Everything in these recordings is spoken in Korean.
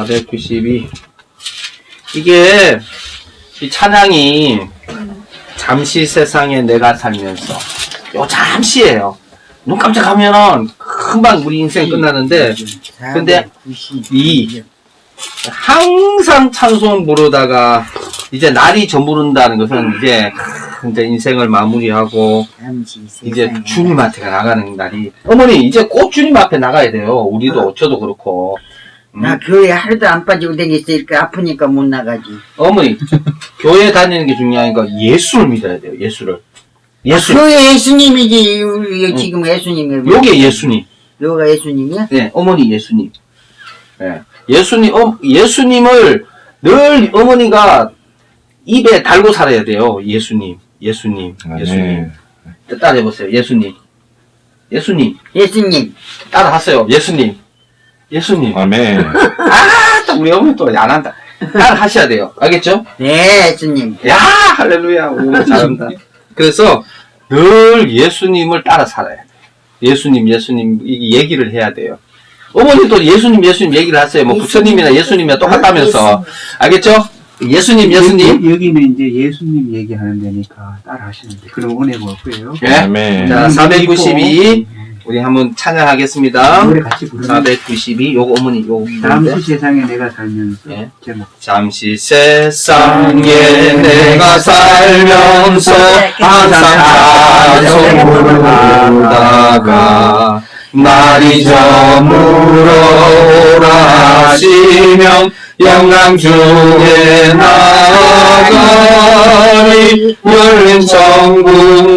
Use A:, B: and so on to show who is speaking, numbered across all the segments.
A: 492. 이게 이 찬양이 잠시 세상에 내가 살면서 요 잠시예요. 눈 깜짝하면은 금방 우리 인생 끝나는데, 근데 이 항상 찬송 부르다가 이제 날이 저무른다는 것은 이제 인생을 마무리하고 이제 주님한테 나가는 날이, 어머니 이제 꼭 주님 앞에 나가야 돼요. 우리도 저도 그렇고.
B: 나 교회 하루도 안 빠지고 다녔으니까 아프니까 못 나가지.
A: 어머니 교회 다니는 게 중요한 거, 예수를 믿어야 돼요. 예수를. 예수.
B: 교회 예수님이지. 우리 지금 예수님이.
A: 요게 예수님.
B: 요가 예수님이야?
A: 네, 어머니 예수님. 네. 예수님을 늘 어머니가 입에 달고 살아야 돼요. 예수님. 예수님. 예수님. 따라해보세요. 예수님. 예수님.
B: 예수님.
A: 따라하세요. 예수님. 예수님.
C: 아멘.
A: 또 우리 어머니 또 안 한다. 따라하셔야 돼요. 알겠죠?
B: 네, 예수님.
A: 야, 할렐루야. 오, 잘한다. 그래서 늘 예수님을 따라 살아야 돼. 예수님, 이 얘기를 해야 돼요. 어머니도 예수님 얘기를 하세요. 뭐 부처님이나 예수님이나 똑같다면서. 알겠죠? 예수님.
D: 여기는 이제 예수님 얘기하는 데니까 따라 하시는데, 그럼 은혜가 없고요.
A: 예?
C: 아멘.
A: 자, 492. 우리 한번 찬양하겠습니다.
D: 노래 같이 부르면
A: 492. 요거 어머니, 요거.
D: 잠시 세상에 내가 살면서
A: 예.
D: 제목.
A: 잠시 세상에 내가 살면서 항상 찬송 부르다가 날이 저물어 오라 하시면 영광 중에 나아가리. 열린 천국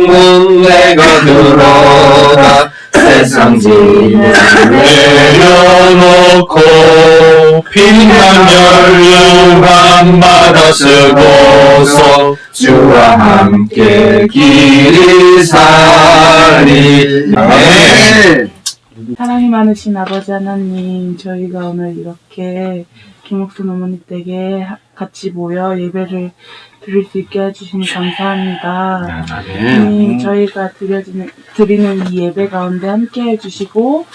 A: 문 내가 들어가 세상 짐을
C: 내려놓고 빛난 연료 밤마다 쓰고서 주와 함께 길이 살리. 아멘.
E: 사랑이 많으신 아버지 하나님, 저희가 오늘 이렇게 김옥순 어머니 댁에 같이 모여 예배를 드릴 수 있게 해주시니 감사합니다. 저희가 드리는 이 예배 가운데 함께 해주시고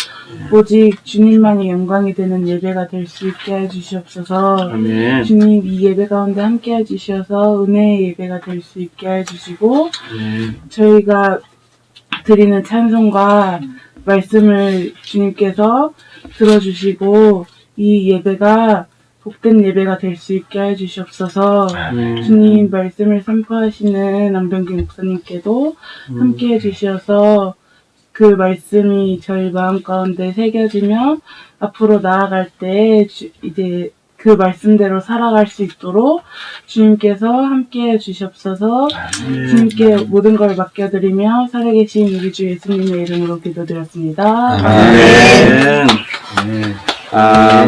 E: 오직 주님만이 영광이 되는 예배가 될 수 있게 해주시옵소서.
A: 아멘.
E: 주님, 이 예배 가운데 함께 해주셔서 은혜의 예배가 될 수 있게 해주시고 저희가 드리는 찬송과 말씀을 주님께서 들어주시고 이 예배가 복된 예배가 될 수 있게 해주시옵소서. 주님, 말씀을 선포하시는 남병기 목사님께도 함께 해주셔서 그 말씀이 저희 마음 가운데 새겨지며 앞으로 나아갈 때 이제 그 말씀대로 살아갈 수 있도록 주님께서 함께 해주시옵소서. 주님께 모든 걸 맡겨드리며 살아계신 우리 주 예수님의 이름으로 기도드렸습니다.
A: 아멘.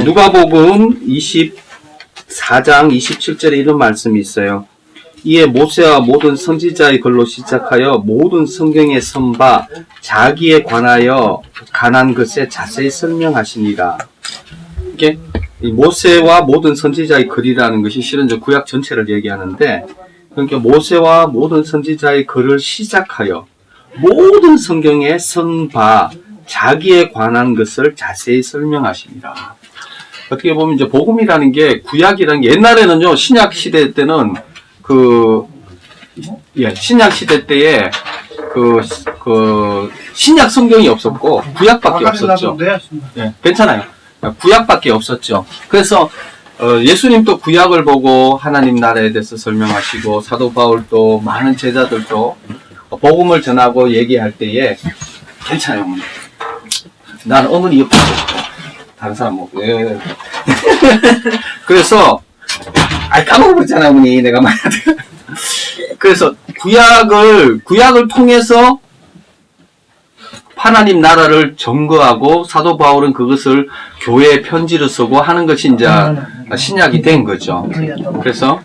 A: 누가복음 24장 27절에 이런 말씀이 있어요. 이에 모세와 모든 선지자의 글로 시작하여 모든 성경에 선바 자기에 관하여 관한 것에 자세히 설명하시니라. 이게 이 모세와 모든 선지자의 글이라는 것이 실은 저 구약 전체를 얘기하는데, 그러니까 모세와 모든 선지자의 글을 시작하여 모든 성경에 선바 자기에 관한 것을 자세히 설명하십니다. 어떻게 보면 이제 복음이라는 게, 구약이라는 게, 옛날에는요, 신약 시대 때는 신약 시대 때에 신약 성경이 없었고 구약밖에 없었죠. 예, 괜찮아요. 구약밖에 없었죠. 그래서 예수님도 구약을 보고 하나님 나라에 대해서 설명하시고, 사도 바울도 많은 제자들도 복음을 전하고 얘기할 때에 괜찮아요. 어머니. 난 어머니 옆에 있고 다른 사람 뭐 그래서 까먹어버렸잖아 어머니, 내가 말하다가. 그래서 구약을 통해서 하나님 나라를 증거하고, 사도 바울은 그것을 교회에 편지를 쓰고 하는 것이 이제 신약이 된 거죠. 그래서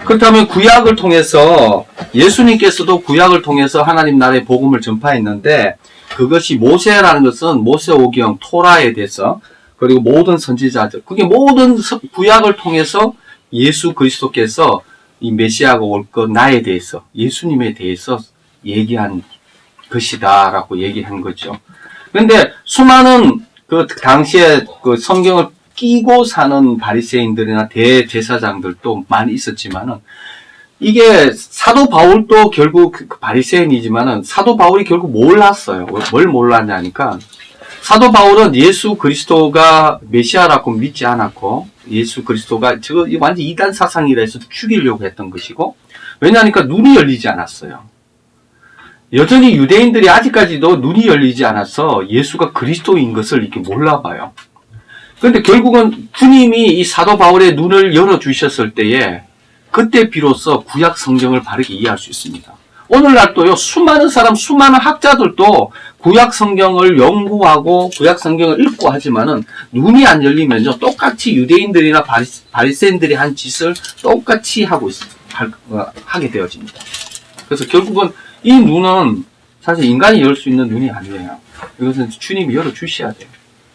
A: 그렇다면 구약을 통해서, 예수님께서도 구약을 통해서 하나님 나라의 복음을 전파했는데, 그것이 모세라는 것은 모세오경 토라에 대해서, 그리고 모든 선지자들, 그게 모든 구약을 통해서 예수 그리스도께서 이 메시아가 올 것, 나에 대해서, 예수님에 대해서 얘기한 것이다라고 얘기한 거죠. 그런데 수많은 그 당시에 그 성경을 끼고 사는 바리새인들이나 대제사장들도 많이 있었지만은 이게 사도 바울도 결국 그 바리새인이지만은 사도 바울이 결국 몰랐어요. 뭘 몰랐냐니까 사도 바울은 예수 그리스도가 메시아라고 믿지 않았고 예수 그리스도가 저거 완전 이단 사상이라 해서 죽이려고 했던 것이고 왜냐하니까 눈이 열리지 않았어요. 여전히 유대인들이 아직까지도 눈이 열리지 않아서 예수가 그리스도인 것을 이렇게 몰라봐요. 그런데 결국은 주님이 이 사도 바울의 눈을 열어주셨을 때에 그때 비로소 구약 성경을 바르게 이해할 수 있습니다. 오늘날도요, 수많은 사람, 수많은 학자들도 구약 성경을 연구하고 구약 성경을 읽고 하지만은 눈이 안 열리면요, 똑같이 유대인들이나 바리새인들이 한 짓을 똑같이 하게 되어집니다. 그래서 결국은 이 눈은 사실 인간이 열 수 있는 눈이 아니에요. 이것은 주님이 열어주셔야 돼요.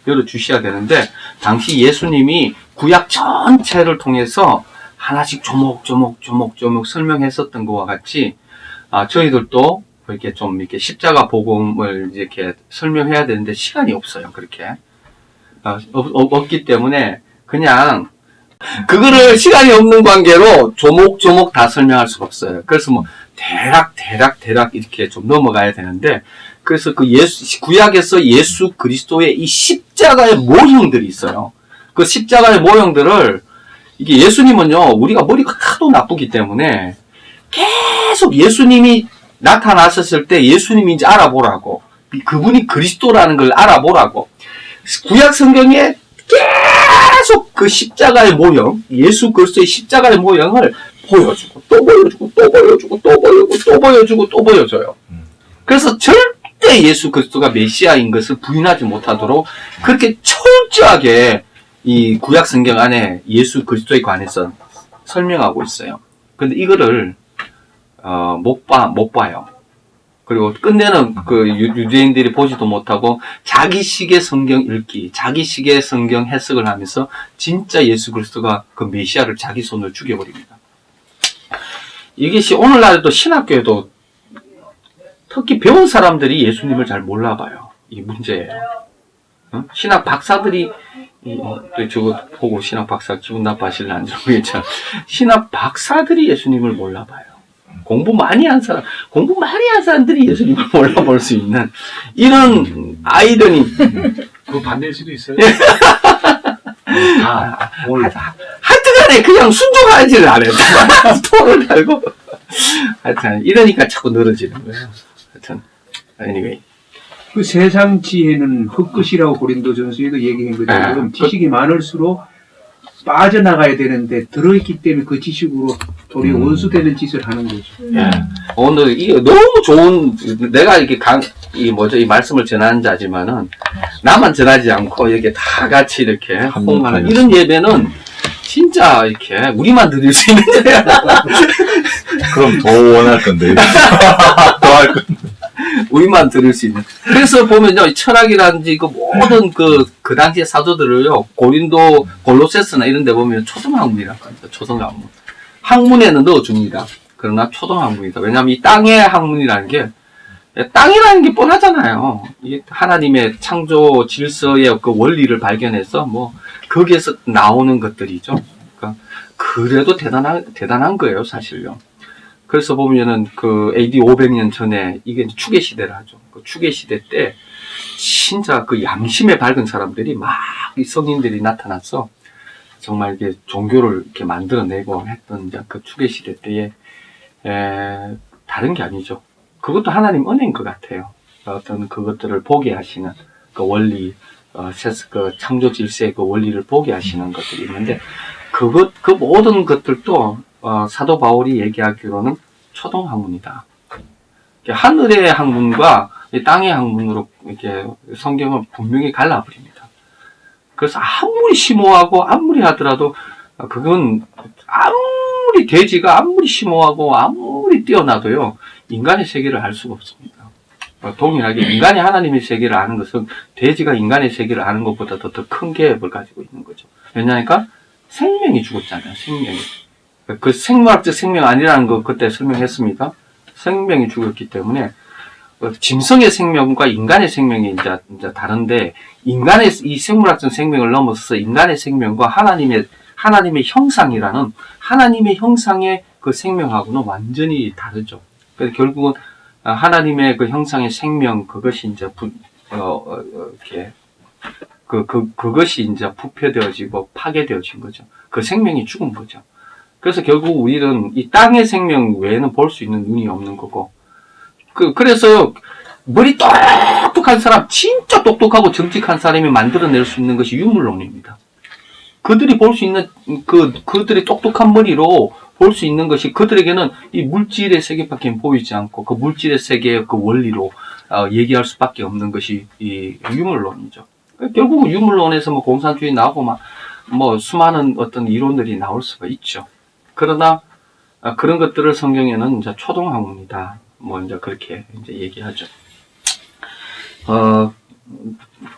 A: 열어주셔야 되는데, 당시 예수님이 구약 전체를 통해서 하나씩 조목조목 설명했었던 것과 같이, 저희들도 이렇게 십자가 복음을 이렇게 설명해야 되는데 시간이 없어요. 그렇게. 없기 때문에 그냥 그거를 시간이 없는 관계로 조목조목 다 설명할 수가 없어요. 그래서 뭐 대략 이렇게 좀 넘어가야 되는데 그래서 그 구약에서 예수 그리스도의 이 십자가의 모형들이 있어요. 그 십자가의 모형들을 이게 예수님은요, 우리가 머리가 하도 나쁘기 때문에 계속 예수님이 나타나셨을 때 예수님인지 알아보라고, 그분이 그리스도라는 걸 알아보라고 구약 성경에 계속 그 십자가의 모형, 예수 그리스도의 십자가의 모형을 보여주고 또 보여주고 또 보여주고 또 보여주고 또 보여주고 또 보여줘요. 그래서 절대 예수 그리스도가 메시아인 것을 부인하지 못하도록 그렇게 철저하게 이 구약 성경 안에 예수 그리스도에 관해서 설명하고 있어요. 근데 이거를 못 봐요. 그리고 끝내는 그 유대인들이 보지도 못하고 자기식의 성경 읽기, 자기식의 성경 해석을 하면서 진짜 예수 그리스도가 그 메시아를 자기 손으로 죽여버립니다. 이것이 오늘날에도 신학교에도 특히 배운 사람들이 예수님을 잘 몰라봐요. 이 문제예요. 신학 박사들이 또 저거 보고 신학 박사 기분 나빠하실라 안 모르겠지만 신학 박사들이 예수님을 몰라봐요. 공부 많이 한 사람들이 예수님을 몰라볼 수 있는 이런 아이러니.
C: 그 반대일 수도 있어요.
A: 하여튼간에 그냥 순종하지를 않아요. 토를 달고. 하여튼 이러니까 자꾸 늘어지는 거예요. 하여튼 anyway.
D: 그 세상 지혜는 흙끝이라고 고린도전서에도 얘기한 것처럼 지식이 많을수록 빠져나가야 되는데 들어있기 때문에 그 지식으로 도리어 원수되는 짓을 하는 거죠.
A: 오늘 이게 너무 좋은, 내가 이렇게 이 말씀을 전하는 자지만은 나만 전하지 않고 이렇게 다 같이 이렇게 홍하는 이런 예배는 진짜 이렇게 우리만 드릴 수 있는 예배야.
C: 그럼 더 원할 건데. 더 할 건데.
A: 우리만 들을 수 있는. 그래서 보면요, 철학이라든지 그 모든 그 당시의 사도들을요, 고린도, 골로새서나 이런 데 보면 초등학문이라고 합니다. 초등학문. 학문에는 넣어줍니다. 그러나 초등학문이다. 왜냐하면 이 땅의 학문이라는 게, 땅이라는 게 뻔하잖아요. 이게 하나님의 창조 질서의 그 원리를 발견해서 거기에서 나오는 것들이죠. 그러니까, 그래도 대단한 거예요, 사실요. 그래서 보면은 그 AD 500년 전에 이게 추계 시대를 하죠. 그 추계 시대 때 진짜 그 양심에 밝은 사람들이 막 이 성인들이 나타나서 정말 이게 종교를 이렇게 만들어내고 했던 그 추계 시대 때에 다른 게 아니죠. 그것도 하나님 은혜인 것 같아요. 어떤 그것들을 보게 하시는 그 원리, 그 창조 질서의 그 원리를 보게 하시는 것들이 있는데 그 모든 것들도 사도 바울이 얘기하기로는 초등학문이다. 하늘의 학문과 땅의 학문으로 이렇게 성경을 분명히 갈라버립니다. 그래서 아무리 심오하고 아무리 하더라도 그건 아무리 돼지가 아무리 심오하고 아무리 뛰어나도요 인간의 세계를 알 수가 없습니다. 동일하게 인간이 하나님의 세계를 아는 것은 돼지가 인간의 세계를 아는 것보다 더 큰 개입을 가지고 있는 거죠. 왜냐하니까 생명이 죽었잖아요. 생명이. 그 생물학적 생명 아니라는 거 그때 설명했습니다. 생명이 죽었기 때문에 짐승의 생명과 인간의 생명이 이제 다른데, 인간의 이 생물학적 생명을 넘어서 인간의 생명과 하나님의 형상이라는 하나님의 형상의 그 생명하고는 완전히 다르죠. 그래서 결국은 하나님의 그 형상의 생명, 그것이 이제 이렇게 그것이 이제 부패되어지고 파괴되어진 거죠. 그 생명이 죽은 거죠. 그래서 결국 우리는 이 땅의 생명 외에는 볼 수 있는 눈이 없는 거고, 그래서 머리 똑똑한 사람, 진짜 똑똑하고 정직한 사람이 만들어낼 수 있는 것이 유물론입니다. 그들이 볼 수 있는, 그들의 똑똑한 머리로 볼 수 있는 것이 그들에게는 이 물질의 세계밖에 보이지 않고, 그 물질의 세계의 그 원리로 얘기할 수밖에 없는 것이 이 유물론이죠. 결국은 유물론에서 뭐 공산주의 나오고 뭐 수많은 어떤 이론들이 나올 수가 있죠. 그러나 그런 것들을 성경에는 이제 초동학문이다. 뭐 이제 그렇게 이제 얘기하죠.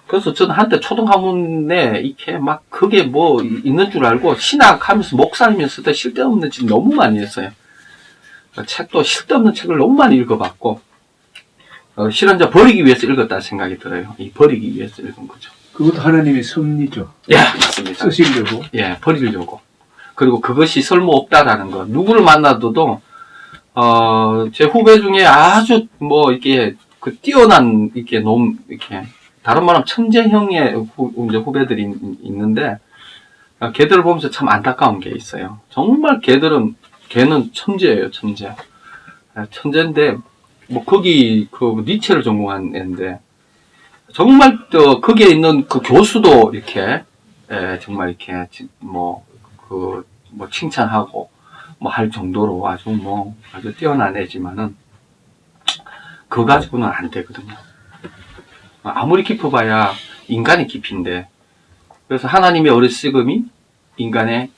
A: 그래서 저는 한때 초등학문에 이렇게 막 그게 뭐 있는 줄 알고 신학하면서 목사님이었을 때 쓸데없는 짓 너무 많이 했어요. 책도 쓸데없는 책을 너무 많이 읽어봤고, 실은 이제 버리기 위해서 읽었다 생각이 들어요. 이 버리기 위해서 읽은 거죠.
D: 그것도 하나님의 섭리죠.
A: 예, 맞습니다.
D: 쓰시려고.
A: 예, 버리려고. 그리고 그것이 쓸모없다라는 거. 누구를 만나도 제 후배 중에 아주 뭐 이렇게 뛰어난 이렇게 다른 말하면 천재형의 이제 후배들이 있는데, 걔들을 보면서 참 안타까운 게 있어요. 정말 걔는 천재예요, 천재. 천재인데, 뭐 거기 니체를 전공한 애인데, 정말 거기에 있는 그 교수도 이렇게 정말 이렇게 칭찬하고 뭐 할 정도로 아주 뛰어난 애지만은 그거 가지고는 안 되거든요. 아무리 깊어봐야 인간의 깊이인데, 그래서 하나님의 어리석음이 인간의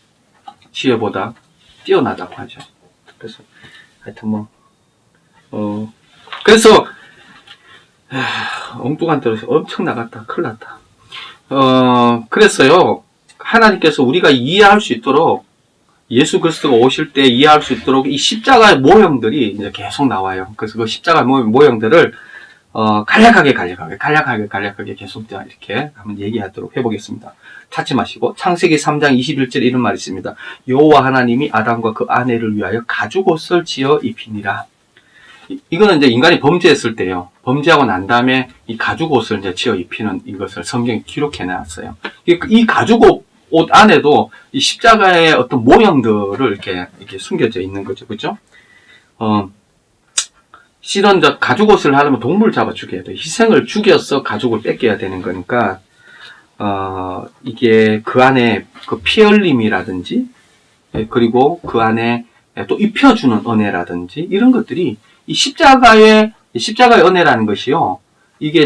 A: 지혜보다 뛰어나다고 하죠. 그래서 하여튼 그래서 엉뚱한 데로 엄청 나갔다. 큰일 났다. 그랬어요. 하나님께서 우리가 이해할 수 있도록, 예수 그리스도가 오실 때 이해할 수 있도록 이 십자가의 모형들이 이제 계속 나와요. 그래서 그 십자가 모형들을 간략하게 계속 이렇게 한번 얘기하도록 해보겠습니다. 찾지 마시고 창세기 3장 21절에 이런 말이 있습니다. 여호와 하나님이 아담과 그 아내를 위하여 가죽옷을 지어 입히니라. 이거는 이제 인간이 범죄했을 때요. 범죄하고 난 다음에 이 가죽옷을 이제 지어 입히는 이것을 성경에 기록해 놨어요. 이 가죽옷 안에도 이 십자가의 어떤 모형들을 이렇게 숨겨져 있는 거죠. 그죠? 실은 이제 가죽옷을 하려면 동물을 잡아 죽여야 돼요. 희생을 죽여서 가죽을 뺏겨야 되는 거니까, 이게 그 안에 그 피 흘림이라든지, 그리고 그 안에 또 입혀주는 은혜라든지, 이런 것들이 이 십자가의 은혜라는 것이요. 이게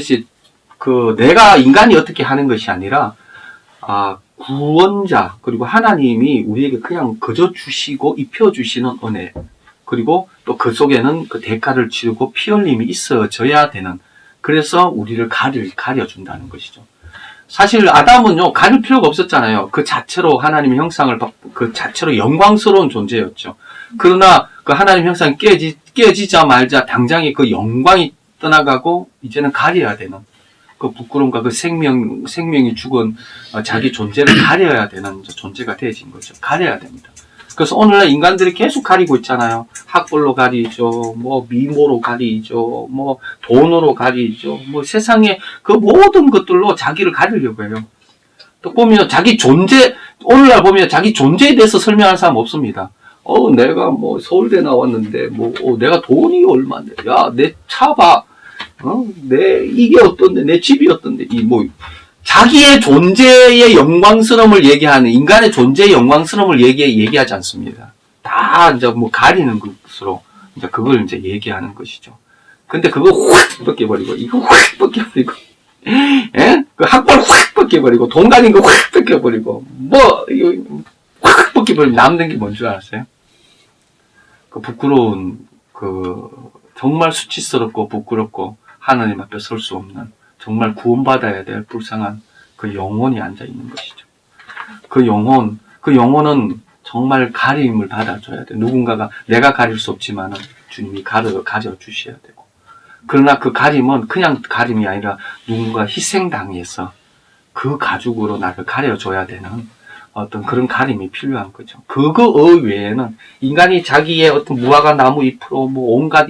A: 내가 인간이 어떻게 하는 것이 아니라, 구원자, 그리고 하나님이 우리에게 그냥 거저 주시고 입혀주시는 은혜. 그리고 또 그 속에는 그 대가를 치르고 피 흘림이 있어져야 되는, 그래서 우리를 가려준다는 것이죠. 사실 아담은요, 가릴 필요가 없었잖아요. 그 자체로 하나님의 형상을 그 자체로 영광스러운 존재였죠. 그러나 그 하나님 형상이 깨지자마자 당장에 그 영광이 떠나가고 이제는 가려야 되는 그 부끄러움과 그 생명이 죽은 자기 존재를 가려야 되는 존재가 되어진 거죠. 가려야 됩니다. 그래서 오늘날 인간들이 계속 가리고 있잖아요. 학벌로 가리죠, 뭐 미모로 가리죠, 뭐 돈으로 가리죠, 뭐 세상의 그 모든 것들로 자기를 가리려고 해요. 또 보면 오늘날 보면 자기 존재에 대해서 설명하는 사람 없습니다. 내가 뭐 서울대 나왔는데, 내가 돈이 얼마인데, 야, 내 차 봐, 이게 어떤데, 내 집이 어떤데, 자기의 존재의 영광스러움을 얘기하는, 인간의 존재의 영광스러움을 얘기하지 않습니다. 다 이제 가리는 것으로 이제 그걸 이제 얘기하는 것이죠. 근데 그거 확 벗겨버리고, 이거 확 벗겨버리고, 그 학벌 확 벗겨버리고, 돈 가진 거 확 벗겨버리고, 이거 확 벗겨버리면 남는 게 뭔 줄 알았어요? 그 부끄러운, 정말 수치스럽고 부끄럽고 하나님 앞에 설 수 없는, 정말 구원받아야 될 불쌍한 그 영혼이 앉아있는 것이죠. 그 영혼은 정말 가림을 받아줘야 돼. 누군가가, 내가 가릴 수 없지만은 주님이 가려주셔야 되고, 그러나 그 가림은 그냥 가림이 아니라 누군가 희생당해서 그 가죽으로 나를 가려줘야 되는 어떤 그런 가림이 필요한 거죠. 그거 외에는 인간이 자기의 어떤 무화과 나무 잎으로 뭐 온갖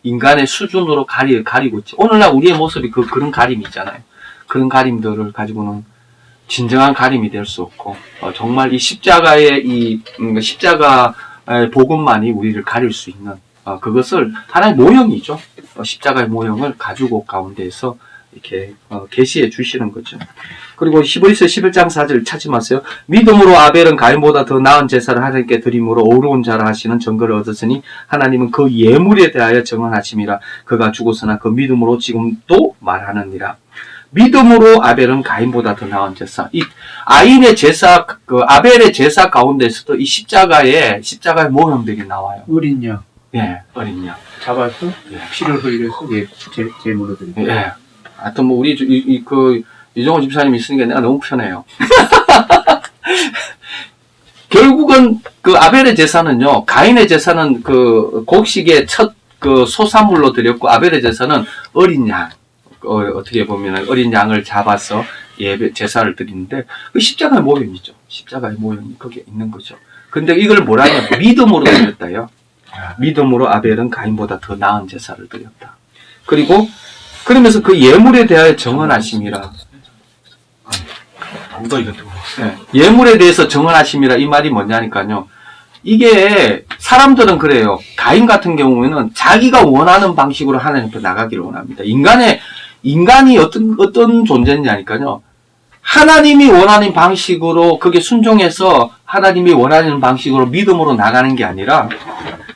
A: 인간의 수준으로 가리고 있지. 오늘날 우리의 모습이 그런 가림이잖아요. 그런 가림들을 가지고는 진정한 가림이 될 수 없고, 정말 이 십자가의 십자가의 복음만이 우리를 가릴 수 있는, 그것을 하나의 모형이죠. 십자가의 모형을 가지고 가운데에서 이렇게 계시해 주시는 거죠. 그리고 히브리서 11장 4절 찾지 마세요. 믿음으로 아벨은 가인보다 더 나은 제사를 하나님께 드림으로 어려운 자라 하시는 증거를 얻었으니 하나님은 그 예물에 대하여 정언하심이라. 그가 죽었으나 그 믿음으로 지금도 말하느니라. 믿음으로 아벨은 가인보다 더 나은 제사. 이 아인의 제사, 그 아벨의 제사 가운데서도 이 십자가의 모형들이 나와요.
D: 어린 양
A: 예, 어린 양.
D: 잡아서
A: 예.
D: 피를 흘려서 제물로 드리고.
A: 예. 하여튼 뭐 우리 이종호 집사님이 쓰는 게 내가 너무 편해요. 결국은 그 아벨의 제사는요, 가인의 제사는 그 곡식의 첫 그 소산물로 드렸고, 아벨의 제사는 어린 양, 어떻게 보면 어린 양을 잡아서 제사를 드리는데, 그 십자가의 모형이죠. 십자가의 모형이 거기에 있는 거죠. 근데 이걸 뭐라냐, 믿음으로 드렸다요. 믿음으로 아벨은 가인보다 더 나은 제사를 드렸다. 그리고 그러면서 그 예물에 대하여 정언하심이라. 예물에 대해서 정언하심이라 이 말이 뭐냐니까요. 이게 사람들은 그래요. 가인 같은 경우에는 자기가 원하는 방식으로 하나님 앞에 나가기를 원합니다. 인간이 어떤 존재냐니까요. 하나님이 원하는 방식으로 그게 순종해서 하나님이 원하는 방식으로 믿음으로 나가는 게 아니라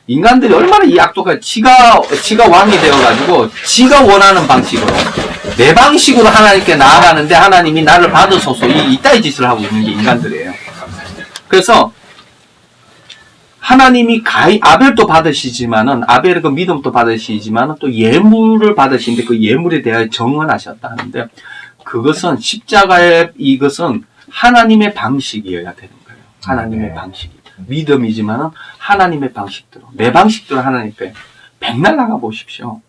A: 인간들이 얼마나 이 악독한 지가 왕이 되어가지고 지가 원하는 방식으로 내 방식으로 하나님께 나아가는데 하나님이 나를 받으소서 이따위 짓을 하고 있는 게 인간들이에요. 그래서 하나님이 아벨도 받으시지만은 아벨의 그 믿음도 받으시지만은 또 예물을 받으시는데 그 예물에 대하여 정언하셨다 하는데 그것은 이것은 하나님의 방식이어야 되는 거예요. 하나님의 방식이. 믿음이지만은 하나님의 방식대로, 내 방식대로 하나님께 백날 나가 보십시오.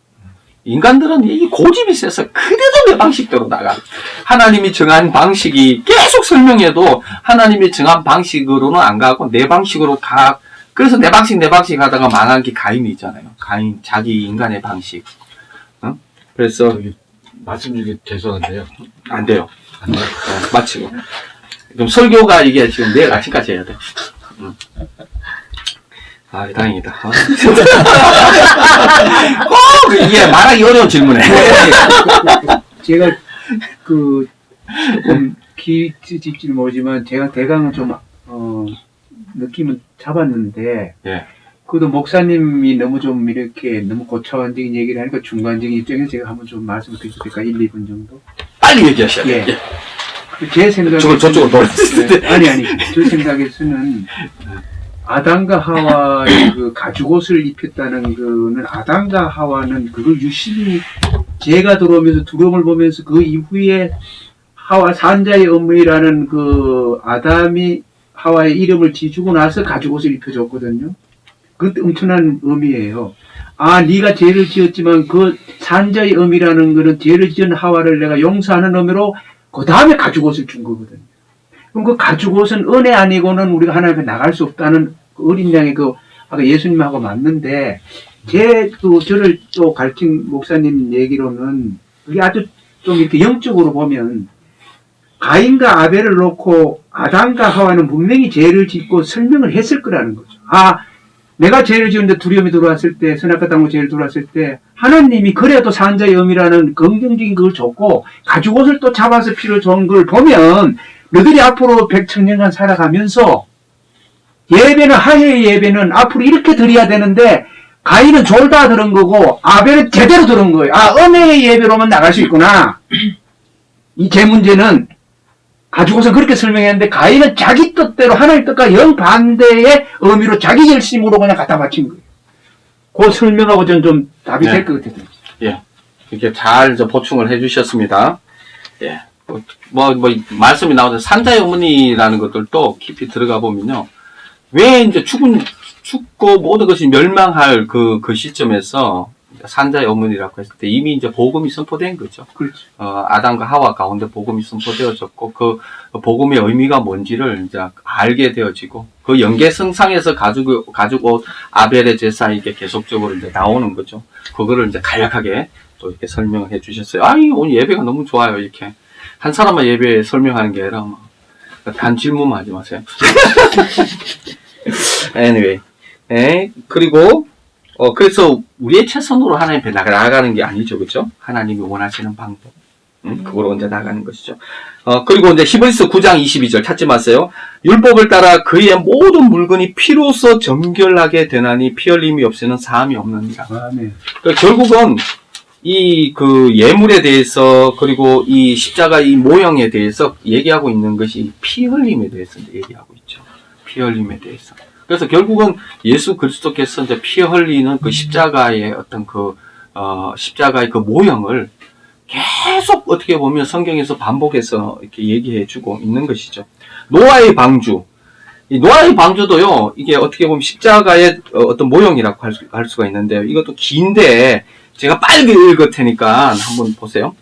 A: 인간들은 이 고집이 세서 그래도 내 방식대로 나가. 하나님이 정한 방식이 계속 설명해도 하나님이 정한 방식으로는 안 가고 내 방식으로 가. 그래서 내 방식 하다가 망한 게 가인이잖아요. 가인, 자기 인간의 방식. 응? 그래서
C: 말씀 중에 죄송한데요.
A: 안 돼요. 마치고. 그럼 설교가 이게 지금 내일 아침까지 해야 돼. 아, 다행이다. 이게 말하기 어려운 질문이네.
D: 제가 조금 기질지 모르지만 제가 대강은 좀 느낌은 잡았는데
A: 예.
D: 그래도 목사님이 너무 이렇게 너무 고차원적인 얘기를 하니까 중간적인 입장에서 제가 한번 좀 말씀을 드려도 될까? 1, 2분 정도?
A: 빨리 얘기하셔야
D: 예.
A: 돼.
D: 제 생각에
A: 저쪽으로 돌아.
D: 아니 제 생각에서는 아담과 하와의 그 가죽옷을 입혔다는 거는 아담과 하와는 그걸 유심히 죄가 들어오면서 두려움을 보면서 그 이후에 하와 산자의 엄미라는 그 아담이 하와의 이름을 지주고 나서 가죽옷을 입혀줬거든요. 그 엄청난 의미예요. 아, 네가 죄를 지었지만 그 산자의 의미라는 거는 죄를 지은 하와를 내가 용서하는 의미로 그 다음에 가죽옷을 준 거거든요. 그럼 그 가죽옷은 은혜 아니고는 우리가 하나님 앞에 나갈 수 없다는 그 어린 양의 아까 예수님하고 맞는데, 저를 또 가르친 목사님 얘기로는 그게 아주 좀 이렇게 영적으로 보면 가인과 아벨을 놓고 아담과 하와는 분명히 죄를 짓고 설명을 했을 거라는 거죠. 아, 내가 죄를 지었는데 두려움이 들어왔을 때, 선악과 땅으로 죄를 들어왔을 때 하나님이 그래도 산자의 의미라는 긍정적인 걸 줬고 가죽옷을 또 잡아서 피를 준 걸 보면 너희들이 앞으로 100천년간 살아가면서 예배는 하나의 예배는 앞으로 이렇게 드려야 되는데 가인은 졸다 들은 거고 아벨은 제대로 들은 거예요. 아, 은혜의 예배로만 나갈 수 있구나. 이 제 문제는 가지고서 그렇게 설명했는데 가인은 자기 뜻대로 하나님 뜻과 영반대의 의미로 자기 열심으로 그냥 갖다 바친 거예요. 그 설명하고 전 좀 답이 될 것 같아요.
A: 예. 이렇게 잘 보충을 해주셨습니다. 예. 말씀이 나오는 산자의 어머니라는 것들도 깊이 들어가 보면요. 왜 이제 죽고 모든 것이 멸망할 그 시점에서 산자의 어머니라고 했을 때 이미 이제 복음이 선포된 거죠.
D: 그렇죠.
A: 아담과 하와 가운데 복음이 선포되어졌고 그 복음의 의미가 뭔지를 이제 알게 되어지고 그 연계성상에서 가지고 아벨의 제사 이게 계속적으로 이제 나오는 거죠. 그거를 이제 간략하게 또 이렇게 설명을 해주셨어요. 오늘 예배가 너무 좋아요. 이렇게 한 사람만 예배 설명하는 게 아니라 단 질문만 하지 마세요. anyway, 그리고 그래서 우리의 최선으로 하나님 앞에 나아가는 게 아니죠, 그렇죠? 하나님이 원하시는 방법, 그거로 이제 나가는 것이죠. 그리고 이제 히브리서 9장 22절 찾지 마세요. 율법을 따라 그의 모든 물건이 피로써 정결하게 되나니 피 흘림이 없이는 사함이 없느니라.
D: 아멘.
A: 그러니까 결국은 이 그 예물에 대해서 그리고 이 십자가 이 모형에 대해서 얘기하고 있는 것이 피 흘림에 대해서 이제 얘기하고 있죠. 피 흘림에 대해서. 그래서 결국은 예수 그리스도께서 이제 피 흘리는 그 십자가의 어떤 십자가의 그 모형을 계속 어떻게 보면 성경에서 반복해서 이렇게 얘기해 주고 있는 것이죠. 노아의 방주. 이 노아의 방주도요, 이게 어떻게 보면 십자가의 어떤 모형이라고 할 수가 있는데요. 이것도 긴데, 제가 빨리 읽을 테니까 한번 보세요.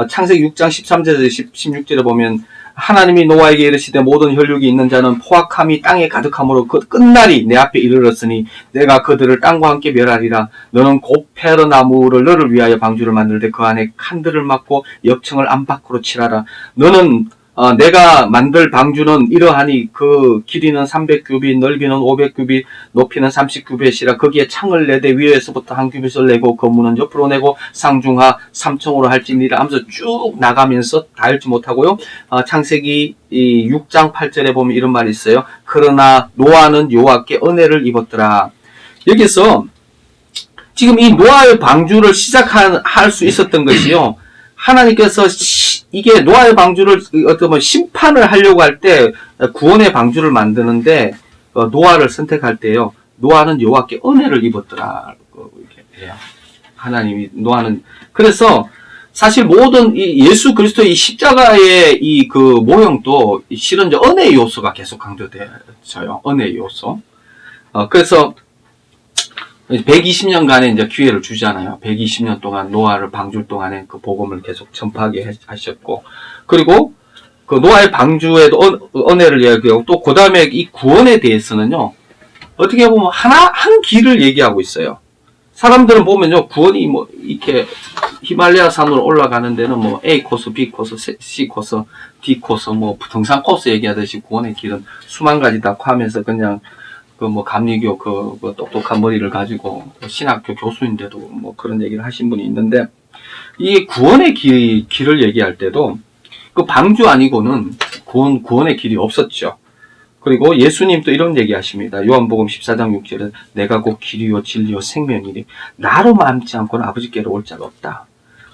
A: 창세기 6장 13절에서 16절에 보면 하나님이 노아에게 이르시되 모든 혈육이 있는 자는 포악함이 땅에 가득함으로 그 끝날이 내 앞에 이르렀으니 내가 그들을 땅과 함께 멸하리라. 너는 고페르 나무를 너를 위하여 방주를 만들되 그 안에 칸들을 막고 역청을 안팎으로 칠하라. 너는 내가 만들 방주는 이러하니 그 길이는 300규빗, 넓이는 500규빗, 높이는 30규빗이라. 거기에 창을 내되 위에서부터 한 규빗을 내고 거문은 옆으로 내고 상중하 3층으로 할지니라 하면서 쭉 나가면서 다 읽지 못하고요. 창세기 6장 8절에 보면 이런 말이 있어요. 그러나 노아는 여호와께 은혜를 입었더라. 여기서 지금 이 노아의 방주를 시작할 수 있었던 것이요. 하나님께서 이게 노아의 방주를 어떤 심판을 하려고 할 때 구원의 방주를 만드는데 노아를 선택할 때요. 노아는 여호와께 은혜를 입었더라. 이렇게 해요. 하나님이 노아는 그래서 사실 모든 이 예수 그리스도의 이 십자가의 이 그 모형도 실은 이제 은혜의 요소가 계속 강조되어져요. 은혜의 요소. 그래서 120년간의 이제 기회를 주잖아요. 120년 동안 노아를 방주 동안에 그 복음을 계속 전파하게 하셨고, 그리고 그 노아의 방주에도 은혜를 얘기하고, 또 그 다음에 이 구원에 대해서는요, 어떻게 보면 한 길을 얘기하고 있어요. 사람들은 보면요, 구원이 뭐, 이렇게 히말라야 산으로 올라가는 데는 뭐, A 코스, B 코스, C 코스, D 코스, 뭐, 등산 코스 얘기하듯이 구원의 길은 수만 가지 다 하면서 그냥 감리교 똑똑한 머리를 가지고 신학교 교수인데도 뭐 그런 얘기를 하신 분이 있는데, 이 구원의 길을 얘기할 때도 그 방주 아니고는 구원의 길이 없었죠. 그리고 예수님도 이런 얘기 하십니다. 요한복음 14장 6절에 내가 곧 길이요 진리요 생명이니 나로 맘지 않고는 아버지께로 올 자가 없다.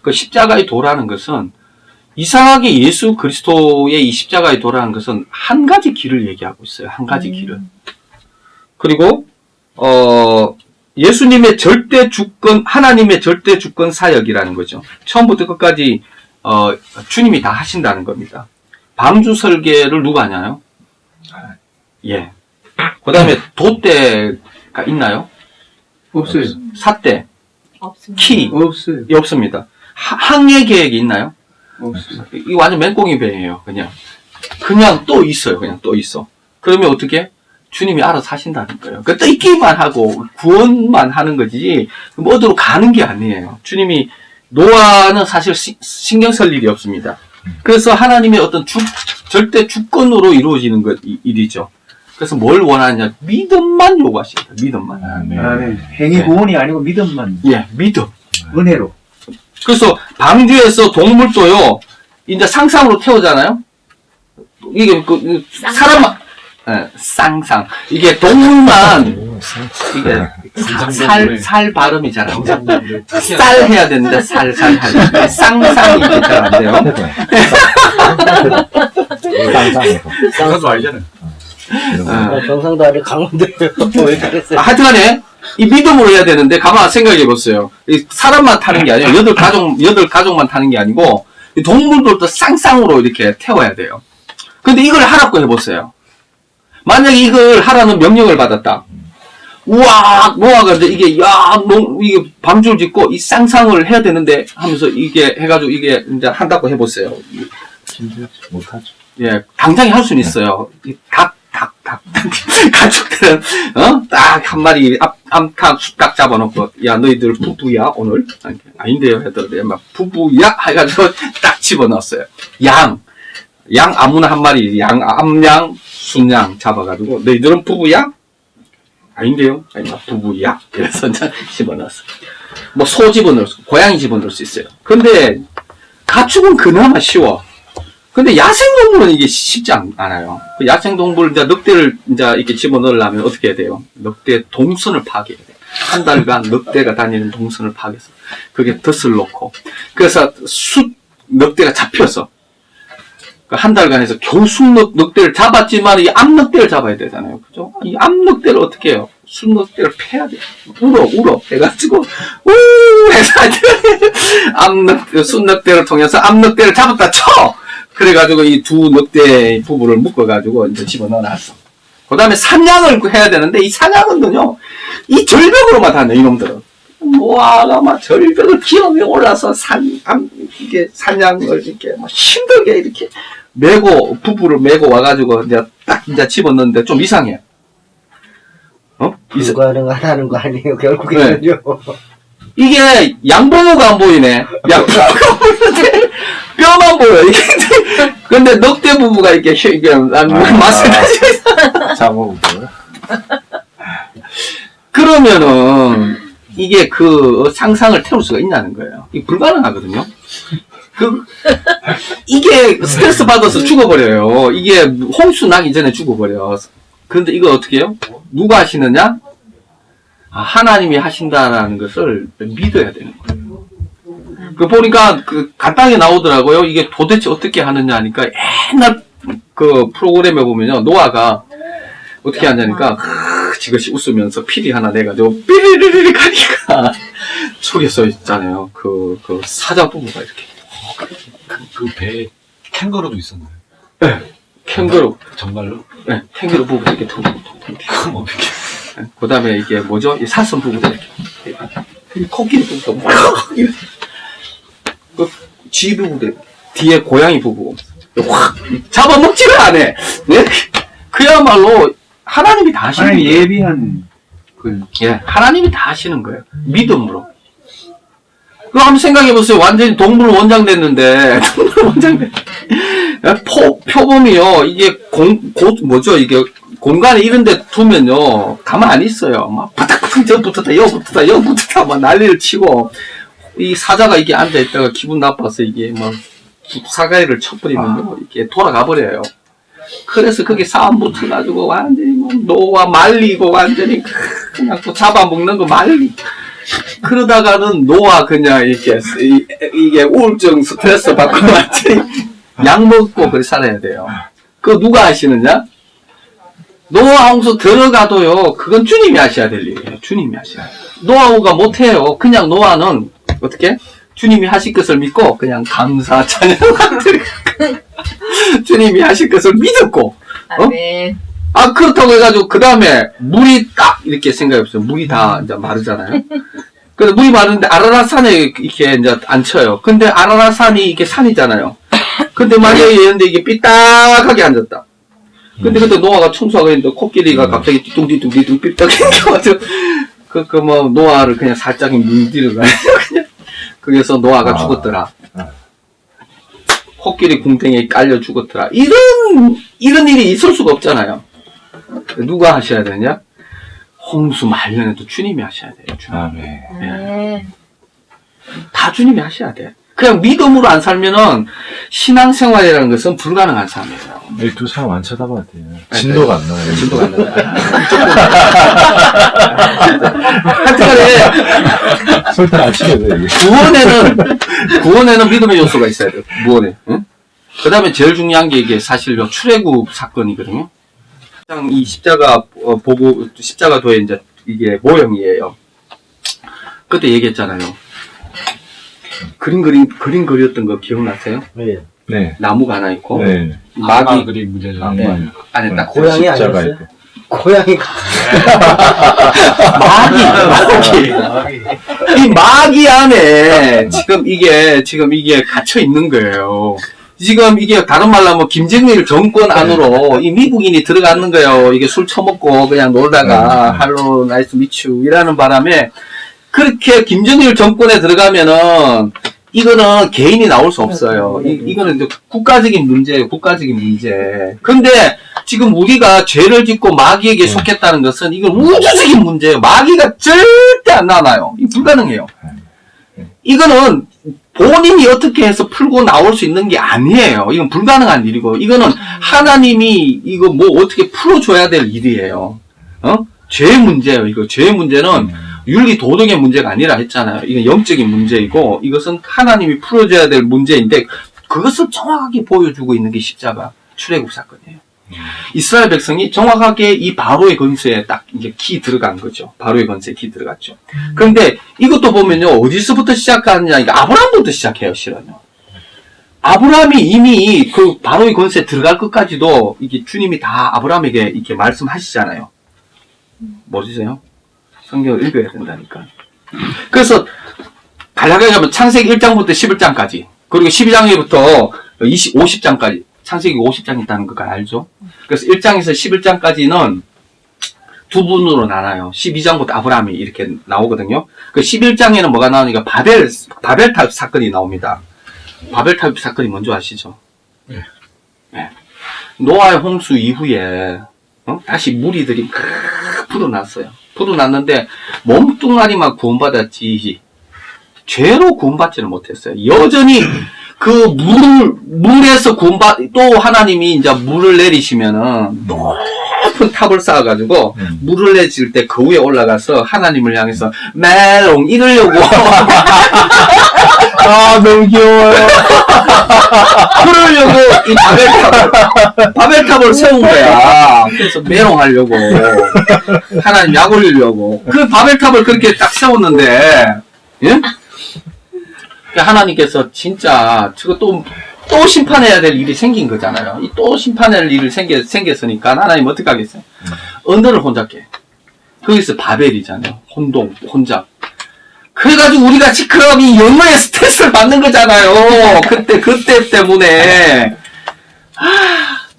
A: 그 십자가의 도라는 것은 이상하게 예수 그리스도의 이 십자가의 도라는 것은 한 가지 길을 얘기하고 있어요. 한 가지 길을. 그리고 예수님의 절대 주권, 하나님의 절대 주권 사역이라는 거죠. 처음부터 끝까지 주님이 다 하신다는 겁니다. 방주 설계를 누가 하냐요? 예. 그 다음에 돛대가 있나요?
D: 없어요.
A: 삿대,
E: 없습니다.
A: 키
D: 없어요.
A: 없습니다. 항해 계획이 있나요?
D: 없어요.
A: 이거 완전 맨꽁이 배예요. 그냥 또 있어요. 그냥 또 있어. 그러면 어떻게? 주님이 알아서 하신다는 거예요. 그러니까 뜯기만 하고 구원만 하는 거지 뭐 어디로 가는 게 아니에요. 주님이 노아는 사실 신경 쓸 일이 없습니다. 그래서 하나님의 어떤 절대 주권으로 이루어지는 일이죠. 그래서 뭘 원하느냐? 믿음만 요구하십니다. 믿음만.
D: 아멘. 행위 구원이 아니고 믿음만.
A: 예, 믿음.
D: 은혜로.
A: 그래서 방주에서 동물도요, 이제 상상으로 태우잖아요? 이게 사람만, 예, 쌍상. 이게 동물만, 이게 살 발음이 잘 안 돼요. 쌀 해야 되는데 살 해야 되는데 쌍상이 잘 안 돼요.
C: 쌍쌍도 알잖아요.
F: 경상도 아니고 강원도예요. 왜 그랬어요?
A: 하여튼간에 이 믿음으로 해야 되는데 가만 생각해 보세요. 사람만 타는 게 아니에요. 여덟 가족만 타는 게 아니고 동물들도 쌍쌍으로 이렇게 태워야 돼요. 근데 이걸 하라고 해보세요. 만약에 이걸 하라는 명령을 받았다. 우와, 노아가 이제 이게, 야, 이게 방주를 짓고 이 상상을 해야 되는데 하면서 이게 해가지고 이게 이제 한다고 해보세요.
C: 힘들지 못하죠.
A: 예, 당장에 할 수는 있어요. 이 가축들은, 딱 한 마리 암탉 쑥딱 잡아놓고, 야, 너희들 부부야, 오늘? 아닌데요, 해더니 막 부부야? 해가지고 딱 집어넣었어요. 양 아무나 한 마리, 암양, 순양 잡아가지고, 너희들은 부부야? 아닌데요? 아니, 부부야. 그래서 이제 집어넣었어요. 뭐, 소 집어넣을 수, 고양이 집어넣을 수 있어요. 근데, 가축은 그나마 쉬워. 근데 야생동물은 이게 쉽지 않아요. 그 야생동물, 이제 늑대를 이제 이렇게 집어넣으려면 어떻게 해야 돼요? 늑대 동선을 파괴해야 돼요. 한 달간 늑대가 다니는 동선을 파괴해서, 그게 덫을 놓고. 그래서 늑대가 잡혀서, 한 달간에서 겨우 늑대를 잡았지만 이 암늑대를 잡아야 되잖아요. 그죠? 이 암늑대를 어떻게 해요? 늑대를 패야 돼요. 울어. 해가지고, 해서 늑대를 통해서 암늑대를 잡았다 쳐! 그래가지고 이 두 늑대 부부를 묶어가지고 이제 집어넣어놨어. 그 다음에 사냥을 해야 되는데 이 사냥은요, 이 절벽으로만 다녀, 이놈들은. 노아가 막 절벽을 기어에 올라서 이게 사냥을 이렇게 막 힘들게 이렇게 부부를 메고 와가지고 이제 딱 이제 집어넣는데 좀 이상해.
F: 불가능하다는 거 아니에요, 결국에는요. 이게
A: 양봉우가 안 보이네. 양봉우가 보이는데 뼈만 보여. 이게 근데 늑대 부부가 이렇게 맛을 가지고 있어.
C: 잡아보고요.
A: 그러면은 이게 그 상상을 태울 수가 있냐는 거예요. 이게 불가능하거든요. 이게 스트레스 받아서 죽어버려요. 이게 홍수 나기 전에 죽어버려. 그런데 이거 어떻게 해요? 누가 하시느냐? 하나님이 하신다라는 것을 믿어야 되는 거예요. 그 보니까 간단하게 나오더라고요. 이게 도대체 어떻게 하느냐 하니까 옛날 그 프로그램에 보면요. 노아가 어떻게 하냐니까 지그시 웃으면서 피리 하나 내가지고 삐리리리 가니까 속에 써 있잖아요. 그 사자 부부가 이렇게.
G: 그 배에 캥거루도 있었나요?
A: 네. 캥거루.
G: 정말로?
A: 네. 캥거루 부부가 이렇게 통통통.
G: 그럼 어떻게?
A: 그 다음에 이게 뭐죠? 이 사슴 부부가 이렇게. 코끼리 부부가 그 쥐 부부들 뒤에 고양이 부부 확 잡아먹지를 않아. 네? 그야말로 하나님이 다 하시는
D: 하나님
A: 거예요.
D: 예비한
A: 예, 하나님이 다 하시는 거예요. 믿음으로. 그거 한번 생각해 보세요. 완전히 동물 원장 됐는데 표범이요. 이게 이게 공간에 이런 데 두면요 가만 안 있어요. 막 바닥바닥 저 붙었다 여 붙었다 막 난리를 치고 이 사자가 이게 앉아 있다가 기분 나빠서 이게 막 사과를 쳐버리면요 이게 돌아가 버려요. 그래서 거기 싸움 붙어가지고 완전히 뭐 노아 말리고 완전히 그냥 또 잡아먹는 거 말리. 그러다가는 노아 그냥 이게 우울증 스트레스 받고 완전히 약 먹고 그렇게 살아야 돼요. 그거 누가 하시느냐? 노아 홍수 들어가도요 그건 주님이 하셔야 될 일이에요. 주님이 하셔야 돼요. 노아가 못해요. 그냥 노아는 어떻게? 주님이 하실 것을 믿고 그냥 감사 찬양을 주님이 하실 것을 믿었고
H: 아멘.
A: 그렇다고 해가지고 그 다음에 물이 딱 이렇게 생각해보세요. 물이 다 이제 마르잖아요. 근데 물이 마르는데 아라라산에 이렇게 이제 앉혀요. 근데 아라라산이 이게 산이잖아요. 근데 만약에 얘는데 이게 삐딱하게 앉았다. 근데 그때 노아가 청소하고 있는데 코끼리가 갑자기 뒤뚱뒤뚱 삐딱 생겨가지고 뭐 노아를 그냥 살짝 물들여 가요. 그냥 그래서 노아가 죽었더라. 코끼리 궁뎅이에 깔려 죽었더라. 이런 일이 있을 수가 없잖아요. 누가 하셔야 되냐? 홍수 말년에도 주님이 하셔야 돼요. 주님.
H: 아멘.
A: 다 주님이 하셔야 돼. 그냥 믿음으로 안 살면은 신앙생활이라는 것은 불가능한 삶이에요.
C: 이 두 사람 안 쳐다봐도 돼요. 진도가 안 나와요.
A: 진도가 안 나와요. 하여튼간에
C: 설탕 안 치게 돼, 이게.
A: 구원에는 믿음의 요소가 있어야 돼요. 구원에. 응? 그 다음에 제일 중요한 게 이게 사실 출애굽 사건이거든요. 이 십자가 십자가도에 이제 이게 모형이에요. 그때 얘기했잖아요. 그림 그렸던 거 기억나세요?
F: 네.
C: 네.
A: 나무가 하나 있고
C: 네.
A: 막이
G: 그림 문제죠.
A: 안에 딱
F: 고양이
C: 십자가
F: 아니었어요?
C: 있고.
F: 고양이
A: 마귀. 이 마귀 안에 지금 이게 갇혀 있는 거예요. 지금 이게 다른 말로 하면 김정일 정권 안으로 이 미국인이 들어가는 거예요. 이게 술 처먹고 그냥 놀다가 할로 나이스 미추 이라는 바람에 그렇게 김정일 정권에 들어가면은 이거는 개인이 나올 수 없어요. 이거는 이제 국가적인 문제예요. 국가적인 문제. 근데 지금 우리가 죄를 짓고 마귀에게 속했다는 것은 이건 우주적인 문제예요. 마귀가 절대 안 나와요. 이 불가능해요. 이거는 본인이 어떻게 해서 풀고 나올 수 있는 게 아니에요. 이건 불가능한 일이고, 이거는 하나님이 이거 뭐 어떻게 풀어줘야 될 일이에요. 죄의 문제예요. 이거 죄의 문제는 윤리 도덕의 문제가 아니라 했잖아요. 이건 영적인 문제이고, 이것은 하나님이 풀어줘야 될 문제인데, 그것을 정확하게 보여주고 있는 게 십자가 출애굽 사건이에요. 이스라엘 백성이 정확하게 이 바로의 건세에 딱 이제 키 들어간 거죠. 바로의 건세에 키 들어갔죠. 그런데 이것도 보면요, 어디서부터 시작하느냐, 이게 아브라함부터 시작해요, 실은요. 아브라함이 이미 그 바로의 건세에 들어갈 것까지도 이게 주님이 다 아브라함에게 이렇게 말씀하시잖아요. 모르세요? 성경을 읽어야 된다니까. 그래서 간략하게 하면 창세기 1장부터 11장까지, 그리고 12장부터 50장까지, 창세기 50장 있다는 거 알죠? 그래서 1장에서 11장까지는 두 분으로 나눠요. 12장부터 아브라함이 이렇게 나오거든요. 그 11장에는 뭐가 나오니까 바벨탑 사건이 나옵니다. 바벨탑 사건이 뭔지 아시죠?
G: 네.
A: 네. 노아의 홍수 이후에 다시 무리들이 불어났어요. 불어났는데 몸뚱아리만 구원받았지 죄로 구원받지는 못했어요. 여전히 그 물에서 또 하나님이 이제 물을 내리시면은 높은 탑을 쌓아가지고 물을 내릴 때 그 위에 올라가서 하나님을 향해서 멜롱 이러려고.
C: 아, 너무 귀여워요.
A: 그러려고 이 바벨탑을 세운 거야. 그래서 메롱하려고. 하나님 약 올리려고. 그 바벨탑을 그렇게 딱 세웠는데, 예? 하나님께서 진짜 저거 또 심판해야 될 일이 생긴 거잖아요. 이 또 심판할 일이 생겼으니까 하나님 어떻게 하겠어요? 언어를 혼잡게. 거기서 바벨이잖아요. 혼잡. 그래가지고 우리가 지금 이 영어의 스트레스를 받는 거잖아요. 그때 때문에.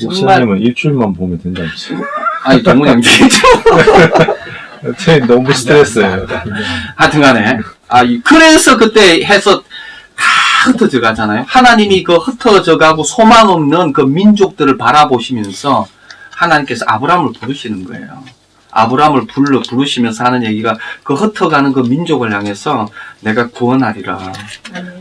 C: 목사님은 일주일만 보면 된다면서요.
A: 아니, 동문 형제죠.
C: 제 너무 스트레스예요.
A: 하여튼간에. 그래서 그때 해서 다 흩어져 가잖아요. 하나님이 그 흩어져 가고 소망 없는 그 민족들을 바라보시면서 하나님께서 아브라함을 부르시는 거예요. 아브라함을 부르시면서 하는 얘기가 그 흩어가는 그 민족을 향해서 내가 구원하리라.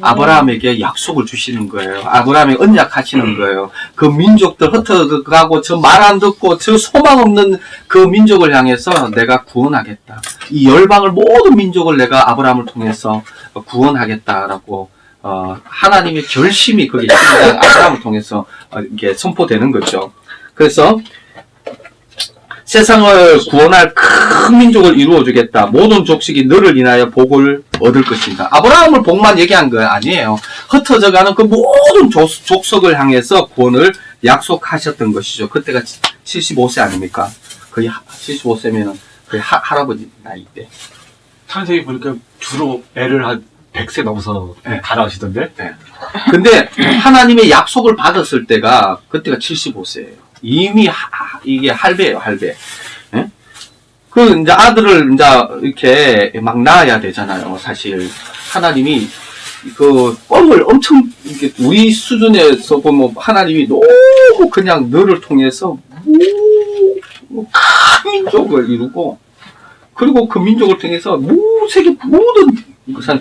A: 아브라함에게 약속을 주시는 거예요. 아브라함에게 언약하시는 거예요. 그 민족들 흩어가고 저 말 안 듣고 저 소망 없는 그 민족을 향해서 내가 구원하겠다. 이 열방을 모든 민족을 내가 아브라함을 통해서 구원하겠다라고 하나님의 결심이 거기 아브라함을 통해서 이게 선포되는 거죠. 그래서 세상을 구원할 큰 민족을 이루어주겠다. 모든 족속이 너를 인하여 복을 얻을 것입니다. 아브라함을 복만 얘기한 거 아니에요. 흩어져가는 그 모든 족속을 향해서 구원을 약속하셨던 것이죠. 그때가 75세 아닙니까? 거의 75세면은 거의 할아버지 나이 때.
G: 창세기 보니까 주로 애를 한 100세 넘어서 다 나오시던데?
A: 네. 근데 하나님의 약속을 받았을 때가 그때가 75세예요. 이미 이게 할배예요, 할배. 예? 그 이제 아들을 이제 이렇게 막 낳아야 되잖아요. 사실 하나님이 그 뻥을 엄청 이렇게 우리 수준에서 보면 하나님이 너무 그냥 너를 통해서 큰 민족을 이루고 그리고 그 민족을 통해서 세계 모든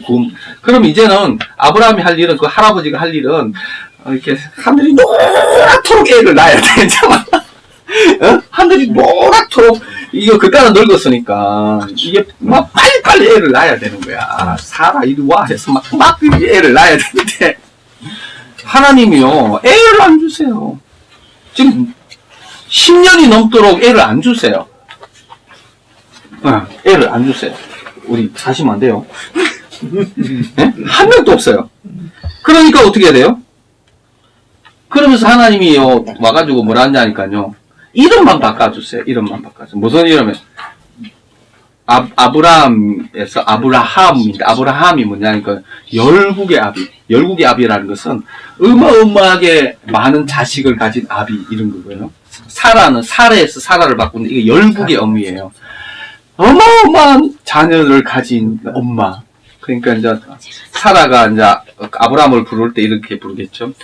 A: 구원. 그럼 이제는 아브라함이 할 일은 그 할아버지가 할 일은 이렇게 하늘이 노랗도록 애를 낳아야 되잖아. 하늘이 노랗도록 이거 그까는 늙었으니까 이게 막 빨리빨리 애를 낳아야 되는 거야. 사라 이리 와 해서 막 애를 낳아야 되는데 하나님이요 애를 안 주세요. 지금 10년이 넘도록 애를 안 주세요. 애를 안 주세요. 우리 사시면 안 돼요. 네? 한 명도 없어요. 그러니까 어떻게 해야 돼요? 그러면서 하나님이요 와가지고 뭐라 하냐니까요. 이름만 바꿔주세요. 이름만 바꿔주세요. 무슨 이름이에요? 아브라함에서 아브라함인데, 아브라함이 뭐냐니까, 열국의 아비. 열국의 아비라는 것은 어마어마하게 많은 자식을 가진 아비, 이런 거고요. 사라는, 사라에서 사라를 바꾸는 이게 열국의 어미예요. 어마어마한 자녀를 가진 엄마. 그러니까 이제, 사라가 이제 아브라함을 부를 때 이렇게 부르겠죠.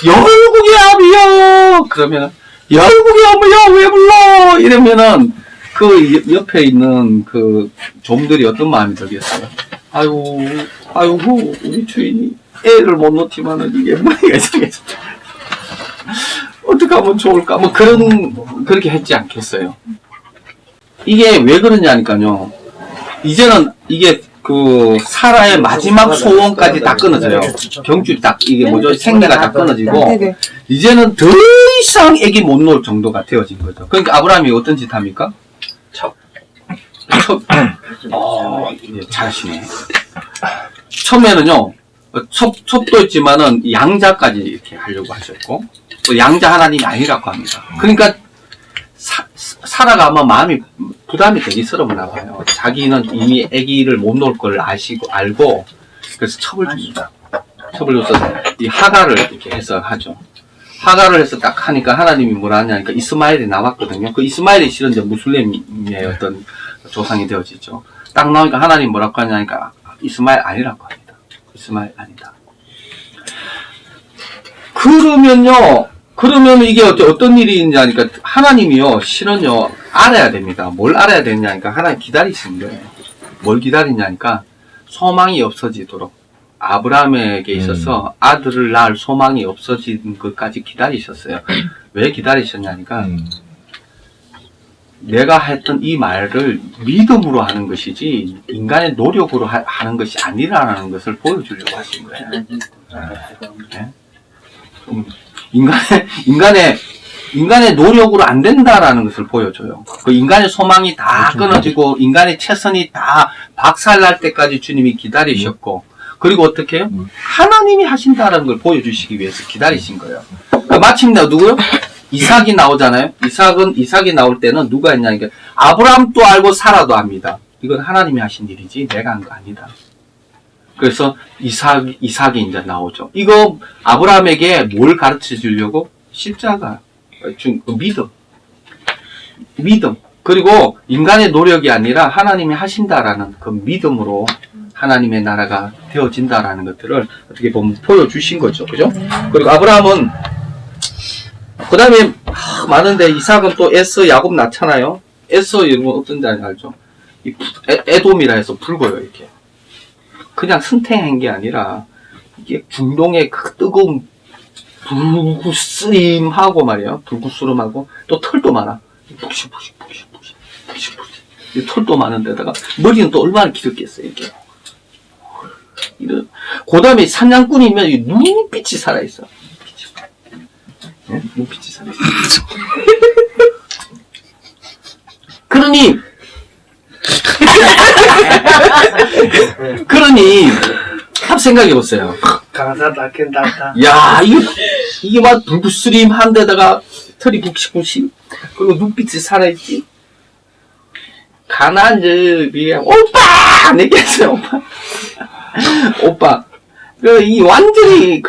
A: 열국의 아비요! 그러면, 열국의 어머야, 왜 불러? 이러면은, 그 옆에 있는 그 좀들이 어떤 마음이 들겠어요? 아이고, 우리 주인이 애를 못 놓지만은 이게 뭐야, 이상해서. 어떻게 하면 좋을까? 뭐 그렇게 했지 않겠어요? 이게 왜 그러냐니까요. 이제는 이게 그 사라의 마지막 소원까지 다 끊어져요. 경줄이 다, 이게 뭐죠? 생리가 다 끊어지고, 이제는 더 이상 애기 못 놓을 정도가 되어진 거죠. 그러니까 아브라함이 어떤 짓 합니까? 잘하시네. 처음에는요, 첩도 있지만은 양자까지 이렇게 하려고 하셨고, 또 양자 하나님이 아니라고 합니다. 그러니까, 사라가 아마 마음이 부담이 되게 스러웠나 봐요. 자기는 이미 아기를 못 놓을 걸 알고, 그래서 첩을 줍니다. 첩을 줘서 이 하가를 이렇게 해서 하죠. 하가를 해서 딱 하니까 하나님이 뭐라 하냐니까 이스마엘이 나왔거든요. 그 이스마엘이 실은 이제 무슬림의 어떤 조상이 되어지죠. 딱 나오니까 하나님 뭐라고 하냐니까 이스마엘 아니라고 합니다. 이스마엘 아니다. 그러면 이게 어떤 일인지 하니까 하나님이요, 실은요, 알아야 됩니다. 뭘 알아야 되냐니까 하나님 기다리시는 거예요. 뭘 기다리냐니까 소망이 없어지도록. 아브라함에게 있어서 아들을 낳을 소망이 없어진 것까지 기다리셨어요. 왜 기다리셨냐니까 내가 했던 이 말을 믿음으로 하는 것이지 인간의 노력으로 하는 것이 아니라는 것을 보여주려고 하신 거예요. 네? 인간의 노력으로 안 된다라는 것을 보여줘요. 그 인간의 소망이 다 끊어지고 인간의 최선이 다 박살날 때까지 주님이 기다리셨고, 그리고 어떻게 해요? 하나님이 하신다라는 걸 보여주시기 위해서 기다리신 거예요. 그러니까 마침내 누구요? 이삭이 나오잖아요. 이삭이 나올 때는 누가 했냐니까 아브라함도 알고 사라도 압니다. 이건 하나님이 하신 일이지 내가 한 거 아니다. 그래서 이삭이 이제 나오죠. 이거 아브라함에게 뭘 가르쳐 주려고? 십자가, 믿음. 그리고 인간의 노력이 아니라 하나님이 하신다라는 그 믿음으로 하나님의 나라가 되어진다라는 것들을 어떻게 보면 보여주신 거죠. 그죠? 그리고 아브라함은, 그 다음에 많은데 이삭은 또 에서 야곱 낳잖아요. 에서 여러분 어떤지 알죠? 에돔이라 해서 붉어요, 이렇게. 그냥 승탱한 게 아니라 이게 중동의 그 뜨거운 불구스림하고 말이에요. 불구스름하고 또 털도 많아. 푹신푹신. 털도 많은 데다가 머리는 또 얼마나 길었겠어요, 이렇게. 그 다음에 사냥꾼이면 눈빛이 살아있어. 네? 눈빛이 살아있어. 그러니 한번 생각해보세요.
F: 강사다 켄다다.
A: 야, 이게 막 불구스림한 데다가 털이 푹신푹신, 그리고 눈빛이 살아있지. 가난즈비 오빠! 내게 했어요, 오빠. 이 완전히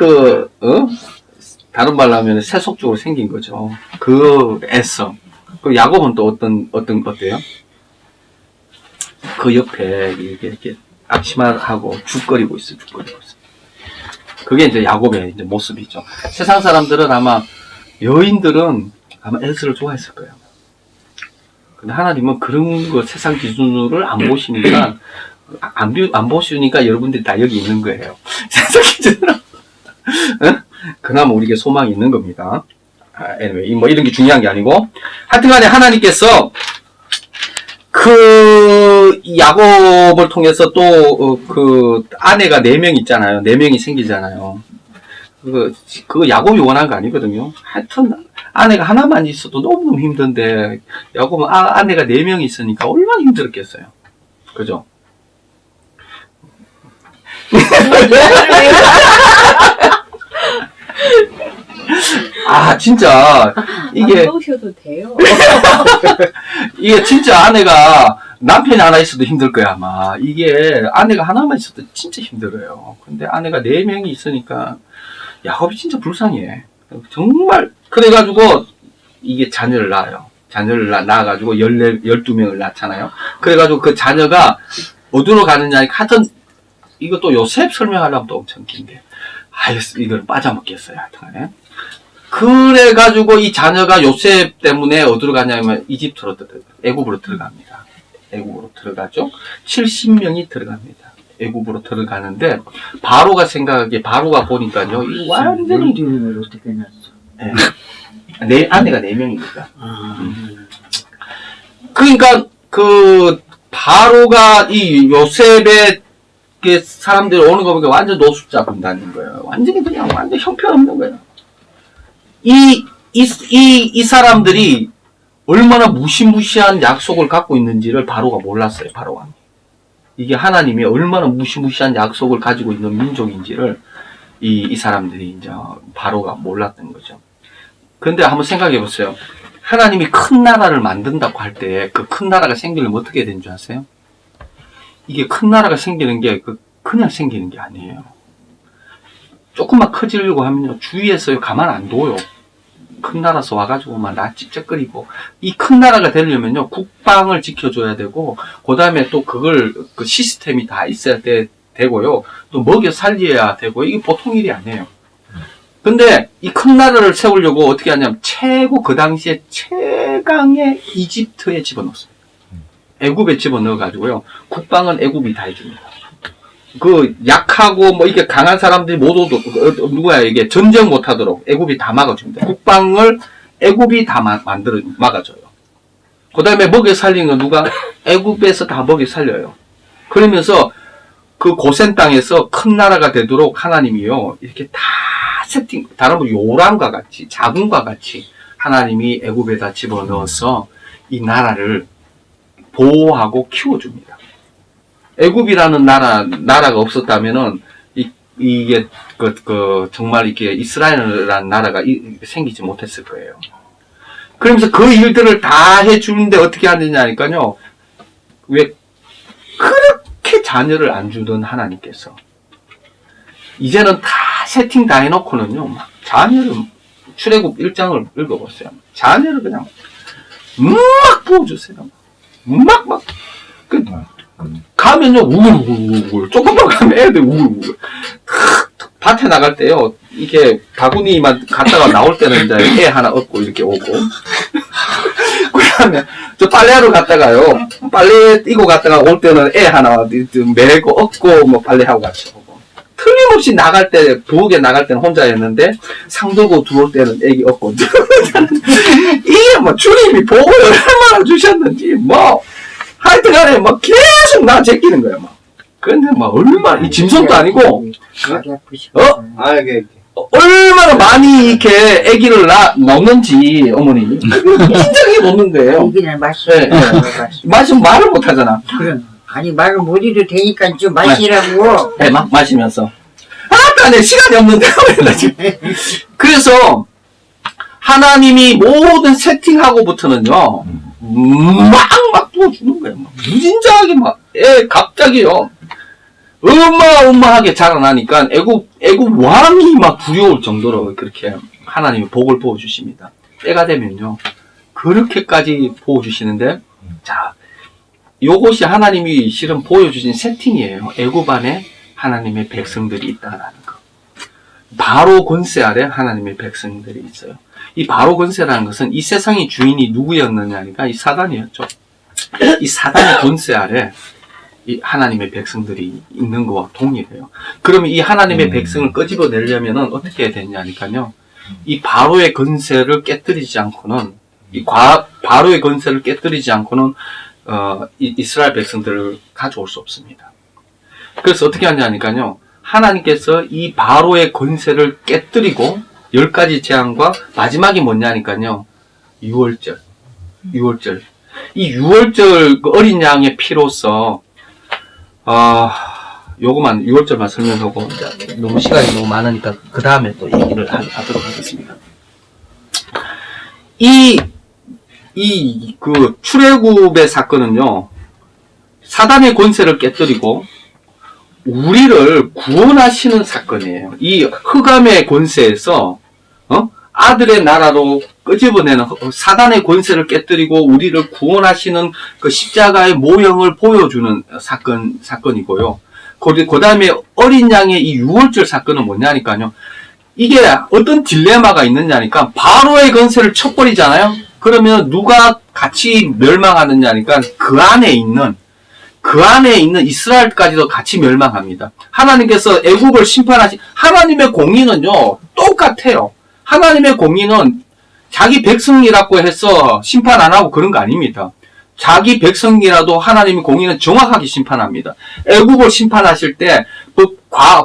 A: 다른 말로 하면 세속적으로 생긴 거죠. 그 애성. 그 야곱은 또 어때요? 그 옆에 이렇게 앞치마하고 죽거리고 있어. 그게 이제 야곱의 이제 모습이죠. 세상 사람들은 아마, 여인들은 아마 에스를 좋아했을 거예요. 근데 하나님은 그런 거 세상 기준으로 안 보시니까, 안 보시니까 여러분들이 다 여기 있는 거예요. 세상 기준으로. 그나마 우리에게 소망이 있는 겁니다. anyway, 뭐 이런 게 중요한 게 아니고. 하여튼 간에 하나님께서 그 야곱을 통해서 또 그 아내가 4명 있잖아요. 4명이 생기잖아요. 그거 야곱이 원한 거 아니거든요. 하여튼 아내가 하나만 있어도 너무너무 힘든데 야곱은 아내가 4명이 있으니까 얼마나 힘들었겠어요. 그죠? 진짜 이게
H: 안 오셔도 돼요.
A: 이게 진짜 아내가 남편이 하나 있어도 힘들 거야 아마. 이게 아내가 하나만 있어도 진짜 힘들어요. 근데 아내가 4명이 있으니까 야곱이 진짜 불쌍해. 정말 그래가지고 이게 자녀를 낳아요. 자녀를 낳아가지고 12명을 낳잖아요. 그래가지고 그 자녀가 어디로 가느냐, 하여튼 이것도 요셉 설명하려면 또 엄청 긴데 이걸 빠져먹겠어요. 하여튼. 그래가지고 이 자녀가 요셉 때문에 어디로 가냐면 이집트로 애굽으로 들어갑니다. 애굽으로 들어가죠. 70명이 들어갑니다. 애굽으로 들어가는데 바로가 생각하기에 바로가 보니까요. 이거 완전히
B: 이름을 어떻게 놨어?
A: 네, 아내가 4명입니다. 그러니까 그 바로가 이 요셉의 그 사람들이 오는 거 보니까 완전 노숙자 군단인 거예요. 완전히 그냥 완전 형편없는 거예요. 이 사람들이 얼마나 무시무시한 약속을 갖고 있는지를 바로가 몰랐어요. 바로가. 이게 하나님이 얼마나 무시무시한 약속을 가지고 있는 민족인지를 이 사람들이 이제 바로가 몰랐던 거죠. 그런데 한번 생각해 보세요. 하나님이 큰 나라를 만든다고 할 때 그 큰 나라가 생기려면 어떻게 되는 줄 아세요? 이게 큰 나라가 생기는 게 그냥 생기는 게 아니에요. 조금만 커지려고 하면요. 주위에서 가만 안 둬요. 큰 나라에서 와가지고 막 나 찝쩍거리고. 이 큰 나라가 되려면요. 국방을 지켜줘야 되고, 그 다음에 또 그 시스템이 다 있어야 되고요. 또 먹여 살려야 되고, 이게 보통 일이 아니에요. 근데 이 큰 나라를 세우려고 어떻게 하냐면 그 당시에 최강의 이집트에 집어넣었어요. 애굽에 집어넣어가지고요. 국방은 애굽이 다 해줍니다. 그 약하고 뭐 이게 강한 사람들이 모두 누구야 이게 전쟁 못하도록 애굽이 다 막아줍니다. 국방을 애굽이 다 막아줘요. 그 다음에 먹여 살리는 건 누가? 애굽에서 다 먹여 살려요. 그러면서 그 고센 땅에서 큰 나라가 되도록 하나님이요 이렇게 다 세팅, 다른 뭐 요람과 같이 자궁과 같이 하나님이 애굽에다 집어넣어서 이 나라를 보호하고 키워줍니다. 애굽이라는 나라가 없었다면은 이게 정말 이렇게 이스라엘이라는 나라가 생기지 못했을 거예요. 그러면서 그 일들을 다 해주는데 어떻게 하느냐니까요. 왜 그렇게 자녀를 안 주던 하나님께서 이제는 다 세팅 다 해놓고는요. 막 자녀를 출애굽 1장을 읽어보세요. 자녀를 그냥 막 부어주세요. 막 가면요 우글우글 조금만 가면 애들 우글우글 밭에 나갈 때요 이게 바구니만 갔다가 나올 때는 이제 애 하나 얻고 이렇게 오고 그다음에 저 빨래하러 갔다가요 빨래 이고 갔다가 올 때는 애 하나 메고 얻고 뭐 빨래하고 같이 오고 틀림없이 나갈 때 부엌에 나갈 때는 혼자였는데 상 들고 들어올 때는 애기 얻고 이게 뭐 주님이 복을 얼마나 주셨는지 뭐 하여튼간에 막 계속 나 제끼는 거야 막. 근데 막 얼마나 이 짐승도 아니고 얼마나 많이 이렇게 아기를 넣는지 어머니 인정이 놓는 거예요.
B: 애기는 마시.
A: 네, 네. 마시면 말을 못 하잖아.
B: 그럼 아니 말을 못 해도 되니까 좀 마시라고.
A: 네, 막 마시면서 내 시간이 없는데 그래서 하나님이 모든 세팅하고부터는요 막 부어주는 거예요. 막 무진장하게 막 갑자기요 어마어마하게 자라나니까 애굽 왕이 막 두려울 정도로 그렇게 하나님이 복을 부어주십니다. 때가 되면요 그렇게까지 부어주시는데 자 요것이 하나님이 실은 보여주신 세팅이에요. 애굽 안에 하나님의 백성들이 있다라는 거. 바로 권세 아래 하나님의 백성들이 있어요. 이 바로 권세라는 것은 이 세상의 주인이 누구였느냐니까 이 사단이었죠. 이 사단의 권세 아래 이 하나님의 백성들이 있는 거와 동일해요. 그러면 이 하나님의 백성을 끄집어내려면은 어떻게 해야 되냐니까요. 이 바로의 권세를 깨뜨리지 않고는 바로의 권세를 깨뜨리지 않고는 이스라엘 백성들을 가져올 수 없습니다. 그래서 어떻게 하냐니까요. 하나님께서 이 바로의 권세를 깨뜨리고 10가지 재앙과 마지막이 뭐냐니까요. 6월절. 이 6월절 어린 양의 피로서 요거만 6월절만 설명하고 너무 시간이 너무 많으니까 그 다음에 또 얘기를 하도록 하겠습니다. 그 출애굽의 사건은요, 사단의 권세를 깨뜨리고 우리를 구원하시는 사건이에요. 이 흑암의 권세에서 아들의 나라로 끄집어내는 사단의 권세를 깨뜨리고 우리를 구원하시는 그 십자가의 모형을 보여주는 사건이고요. 그 다음에 어린 양의 이 유월절 사건은 뭐냐니까요. 이게 어떤 딜레마가 있느냐니까 바로의 권세를 쳐버리잖아요. 그러면 누가 같이 멸망하느냐니까 그 안에 있는 이스라엘까지도 같이 멸망합니다. 하나님께서 애국을 심판하신 하나님의 공의는요 똑같아요. 하나님의 공의는 자기 백성이라고 해서 심판 안 하고 그런 거 아닙니다. 자기 백성이라도 하나님의 공의는 정확하게 심판합니다. 애국을 심판하실 때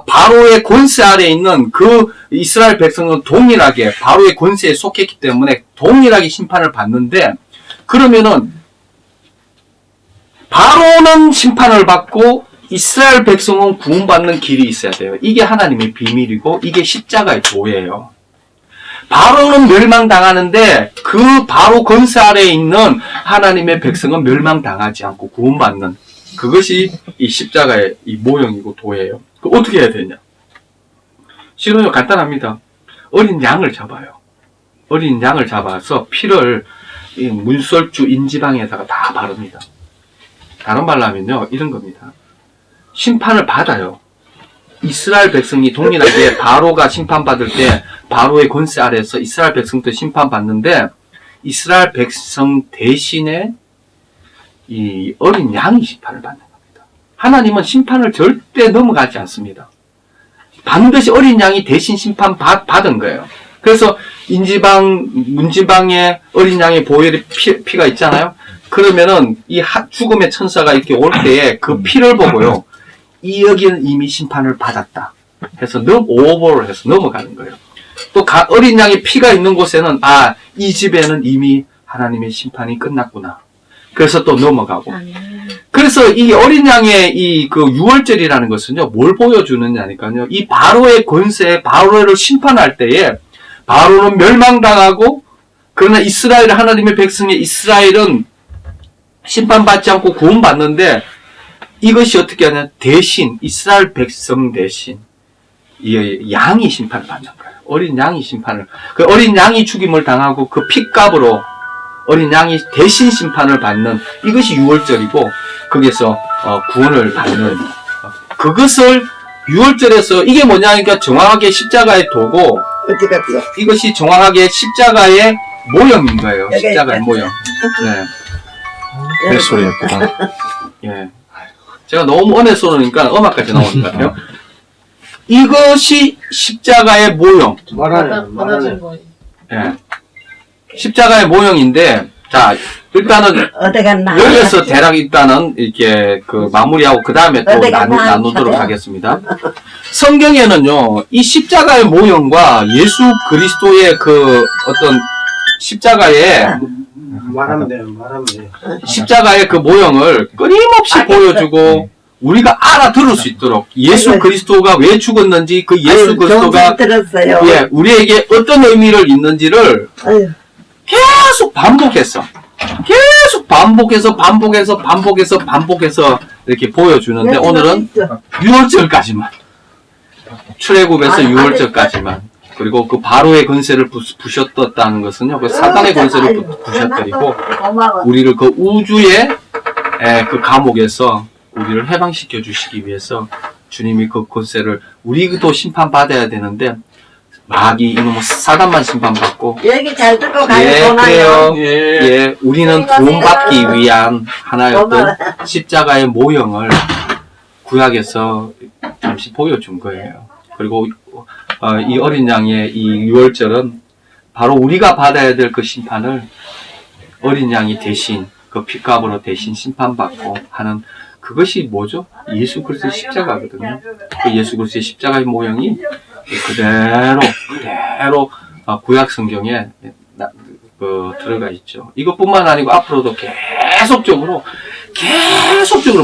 A: 바로의 권세 아래에 있는 그 이스라엘 백성은 동일하게 바로의 권세에 속했기 때문에 동일하게 심판을 받는데, 그러면은 바로는 심판을 받고 이스라엘 백성은 구원받는 길이 있어야 돼요. 이게 하나님의 비밀이고 이게 십자가의 도예요. 바로는 멸망당하는데 그 바로 권세 아래에 있는 하나님의 백성은 멸망당하지 않고 구원받는, 그것이 이 십자가의 이 모형이고 도예요. 어떻게 해야 되냐? 실은요 간단합니다. 어린 양을 잡아요. 어린 양을 잡아서 피를 이 문설주 인지방에다가 다 바릅니다. 다른 말로 하면요 이런 겁니다. 심판을 받아요. 이스라엘 백성이 동일하게 바로가 심판받을 때 바로의 권세 아래에서 이스라엘 백성도 심판받는데, 이스라엘 백성 대신에 이 어린 양이 심판을 받는 겁니다. 하나님은 심판을 절대 넘어가지 않습니다. 반드시 어린 양이 대신 심판 받은 거예요. 그래서 문지방에 어린 양의 보혈의 피가 있잖아요. 그러면은 이 죽음의 천사가 이렇게 올 때에 그 피를 보고요, 이 여기는 이미 심판을 받았다 해서 오버를 해서 넘어가는 거예요. 또 어린 양의 피가 있는 곳에는 이 집에는 이미 하나님의 심판이 끝났구나. 그래서 또 넘어가고. 그래서 이 어린 양의 이 그 유월절이라는 것은요, 뭘 보여주느냐니까요. 이 바로의 권세, 바로를 심판할 때에 바로는 멸망당하고, 그러나 이스라엘, 하나님의 백성의 이스라엘은 심판받지 않고 구원받는데, 이것이 어떻게 하냐, 대신 이스라엘 백성 대신 이 양이 심판을 받는 거예요. 어린 양이 심판을, 그 어린 양이 죽임을 당하고 그 핏값으로 어린 양이 대신 심판을 받는, 이것이 유월절이고, 거기에서 구원을 받는, 그것을 유월절에서, 이게 뭐냐니까 정확하게 십자가의 도고,
B: 어디 갔어?
A: 이것이 정확하게 십자가의 모형인 거예요. 십자가의 모형. 네.
C: 벨소리 예쁘다.
A: 예. 제가 너무 언해 쏘니까 음악까지 나오는 것 같아요. 이것이 십자가의 모형.
H: 받아준 거예요.
A: 예. 십자가의 모형인데, 자, 일단은,
B: 어디 갔나?
A: 여기에서 대략 일단은 이렇게 그 마무리하고 그 다음에 또 나누도록 하겠습니다. 성경에는요, 이 십자가의 모형과 예수 그리스도의 그 어떤 십자가의
F: 말하면 돼요. 말하면 돼요.
A: 십자가의 그 모형을 끊임없이 보여주고 우리가 알아들을 수 있도록 예수 그리스도가 왜 죽었는지, 그 예수 그리스도가
B: 들었어요.
A: 예, 우리에게 어떤 의미를 있는지를
B: 아유.
A: 계속 반복해서 이렇게 보여주는데, 오늘은 유월절까지만, 출애굽에서 유월절까지만, 그리고 그 바로의 권세를 부셨었다는 것은요, 그 사단의 권세를 부셔뜨리고 우리를 그 우주의 그 감옥에서 우리를 해방시켜 주시기 위해서 주님이 그 권세를, 우리도 심판받아야 되는데 마귀 이놈의 사단만 심판받고,
B: 여기 잘 듣고
A: 예,
B: 가요.
A: 그래요. 예, 우리는 구원받기 위한 하나의 어떤 십자가의 모형을 구약에서 잠시 보여준 거예요. 그리고 이 어린 양의 이 유월절은 바로 우리가 받아야 될 그 심판을 어린 양이 대신 그 핏값으로 대신 심판받고 하는, 그것이 뭐죠? 예수 그리스도의 십자가거든요. 그 예수 그리스도의 십자가의 모형이 그대로 구약 성경에 들어가 있죠. 이것뿐만 아니고 앞으로도 계속적으로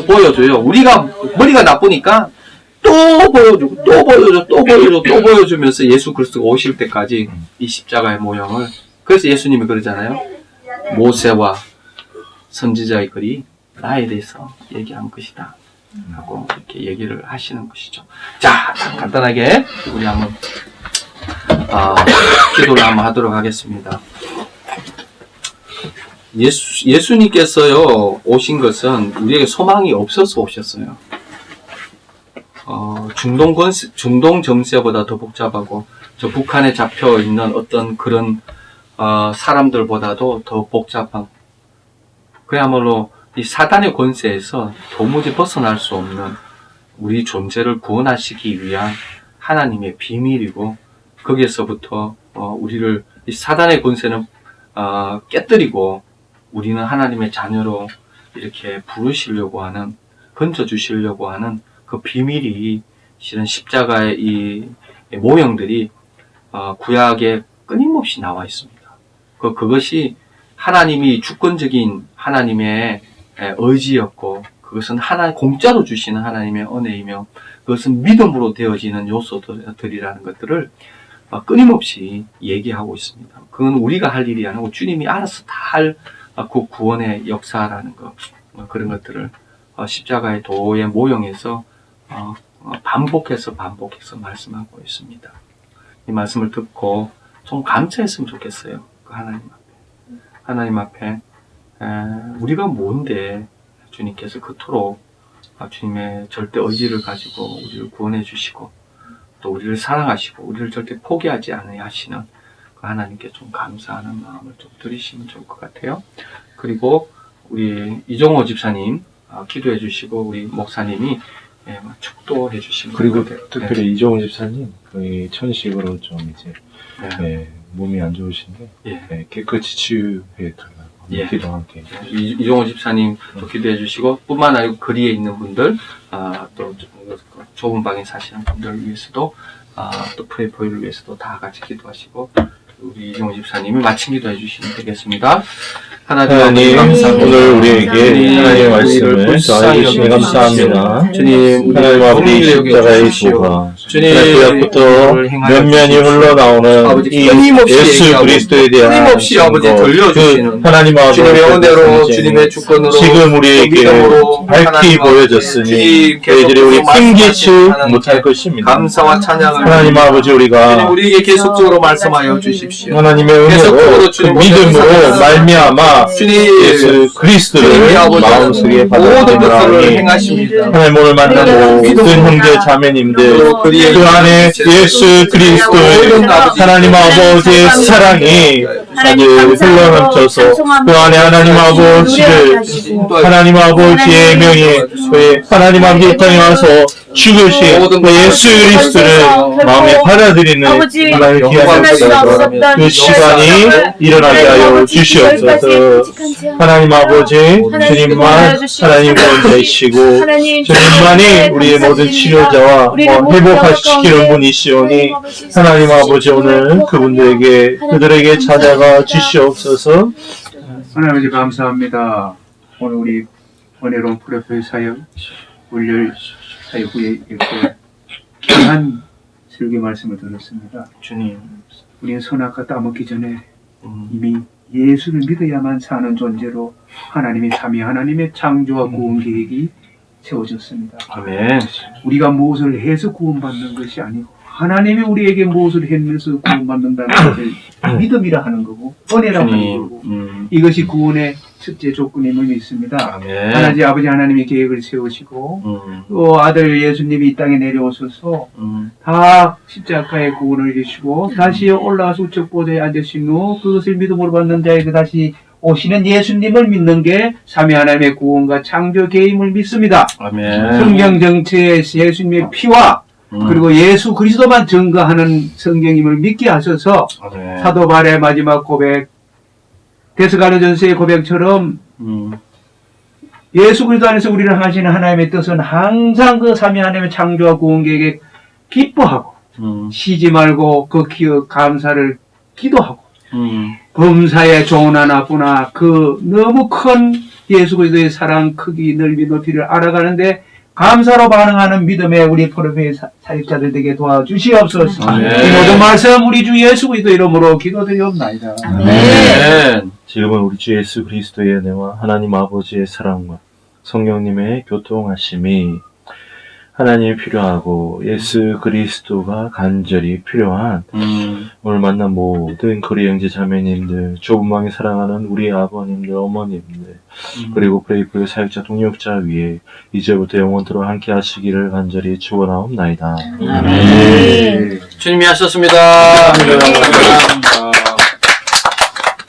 A: 보여줘요. 우리가 머리가 나쁘니까 또 보여주고 또 보여주면서 예수 그리스도가 오실 때까지 이 십자가의 모형을 그래서 예수님이 그러잖아요. 모세와 선지자의 글이 나에 대해서 얘기한 것이다 하고 이렇게 얘기를 하시는 것이죠. 자, 간단하게 우리 한번 기도를 한번 하도록 하겠습니다. 예수님께서요 오신 것은 우리에게 소망이 없어서 오셨어요. 중동 정세보다 더 복잡하고 저 북한에 잡혀 있는 어떤 그런 사람들보다도 더 복잡한, 그야말로 이 사단의 권세에서 도무지 벗어날 수 없는 우리 존재를 구원하시기 위한 하나님의 비밀이고, 거기에서부터 우리를 이 사단의 권세는 깨뜨리고 우리는 하나님의 자녀로 이렇게 부르시려고 하는, 건져주시려고 하는 그 비밀이 실은 십자가의 이 모형들이 구약에 끊임없이 나와 있습니다. 그것이 하나님이 주권적인 하나님의 의지였고, 그것은 공짜로 주시는 하나님의 은혜이며, 그것은 믿음으로 되어지는 요소들이라는 것들을 끊임없이 얘기하고 있습니다. 그건 우리가 할 일이 아니고 주님이 알아서 다 할 그 구원의 역사라는 것, 그런 것들을 십자가의 도의 모형에서 반복해서 말씀하고 있습니다. 이 말씀을 듣고 좀 감사했으면 좋겠어요. 그 하나님 앞에 우리가 뭔데 주님께서 그토록 주님의 절대 의지를 가지고 우리를 구원해 주시고 또 우리를 사랑하시고 우리를 절대 포기하지 않으려 하시는 그 하나님께 좀 감사하는 마음을 좀 드리시면 좋을 것 같아요. 그리고 우리 이종호 집사님 기도해 주시고 우리 목사님이 축도해 주시면
C: 그리고
A: 것 같아요.
C: 특별히 이종훈 집사님 거의 천식으로 좀 이제
A: 네.
C: 몸이 안 좋으신데
A: 예.
C: 깨끗이 치유해 달라고 기도 함께.
A: 이종호 집사님 또 기도해 주시고, 뿐만 아니고 거리에 있는 분들, 또 좁은 방에 사시는 분들을 위해서도, 또 프레이포유를 위해서도 다 같이 기도하시고, 우리 이종호 집사님이 마침 기도해 주시면 되겠습니다. 하나님, 감사합니다.
C: 오늘 우리에게 하나님의 말씀을
A: 불쌍히
C: 전해주시니 감사합니다.
A: 주님,
C: 하나님 아버지 십자가의 보화, 구약부터 면면이 흘러나오는 이 예수 그리스도에 대한
A: 끊임없이 아버지 들려주시는
C: 하나님 아버지
A: 주님의 은혜로 주님의 주권으로
C: 지금 우리에게 밝히 보여졌으니 저희들이 우리 핑계치 못할 것입니다.
A: 감사와 찬양을
C: 하나님 아버지 우리가
A: 우리에게 계속적으로 말씀하여 주십시오.
C: 하나님의 은혜로 그 믿음으로 말미암아 예수 그리스도를 마음속에
A: 모든 것들을
C: 받아들이니
A: 행하십니다.
C: 하나님 오늘 만난 모든 형제 자매님들 그 안에 예수 그리스도의 하나님 아버지의 사랑이 다들 흘러넘쳐서 그 안에 하나님 아버지를 하나님 아버지의 명예 하나님 아버지 이 땅에 와서 죽으신 그 예수 그리스도를 마음에 받아들이는 하나님의 귀한 그 시간이 일어나게 하여 주시옵소서. 하나님 아버지 주님만 하나님 원자이시고 주님만이 우리의 모든 치료자와 회복하시키는 분이시오니 하나님 아버지 오늘 그들에게 찾아가 주시옵소서.
D: 하나님 아버지 감사합니다. 오늘 우리 은혜로운 프레포의 사역 월요일 사역 후에 이렇게 귀한 설교 말씀을 들었습니다.
A: 주님,
D: 우리는 선악과 따먹기 전에 이미 예수를 믿어야만 사는 존재로 하나님의 삼위 하나님의 창조와 구원 계획이 세워졌습니다.
A: 아멘.
D: 우리가 무엇을 해서 구원받는 것이 아니고 하나님이 우리에게 무엇을 하면서 구원받는다는 것을 믿음이라 하는 거고 은혜라 하는 거고 이것이 구원의 첫째 조건임을 믿습니다.
A: 아멘.
D: 하나님 아버지 하나님의 계획을 세우시고 또 아들 예수님이 이 땅에 내려오셔서 다 십자가의 구원을 주시고 다시 올라와서 우측 보좌에 앉으신 후 그것을 믿음으로 받는 자에게 다시 오시는 예수님을 믿는 게 삼위 하나님의 구원과 창조 계획임을 믿습니다.
A: 아멘.
D: 성경 정체에 예수님의 피와 그리고 예수 그리스도만 증거하는 성경임을 믿게 하셔서
A: 아멘.
D: 사도 바울의 마지막 고백 데스갈로전서의 고백처럼 예수 그리스도 안에서 우리를 향하시는 하나님의 뜻은 항상 그 삼위 하나님의 창조와 구원 계획에 기뻐하고 쉬지 말고 그 기억 감사를 기도하고 범사에 좋으나 나쁘나 그 너무 큰 예수 그리스도의 사랑 크기 넓이 높이를 알아가는데 감사로 반응하는 믿음의 우리 포럼의 사역자들 되게 도와주시옵소서.
A: 아멘.
D: 이 모든 말씀 우리 주 예수 그리스도 이름으로 기도드리옵나이다.
A: 아멘.
C: 지금은 우리 주 예수 그리스도의 은혜와 하나님 아버지의 사랑과 성령님의 교통하심이 하나님이 필요하고 예수 그리스도가 간절히 필요한 오늘 만난 모든 거리 형제 자매님들, 좁은 마음에 사랑하는 우리 아버님들, 어머님들, 그리고 브레이크의 사역자 동역자 위에 이제부터 영원토록 함께 하시기를 간절히 축원하옵나이다.
H: 아멘.
A: 주님이 하셨습니다.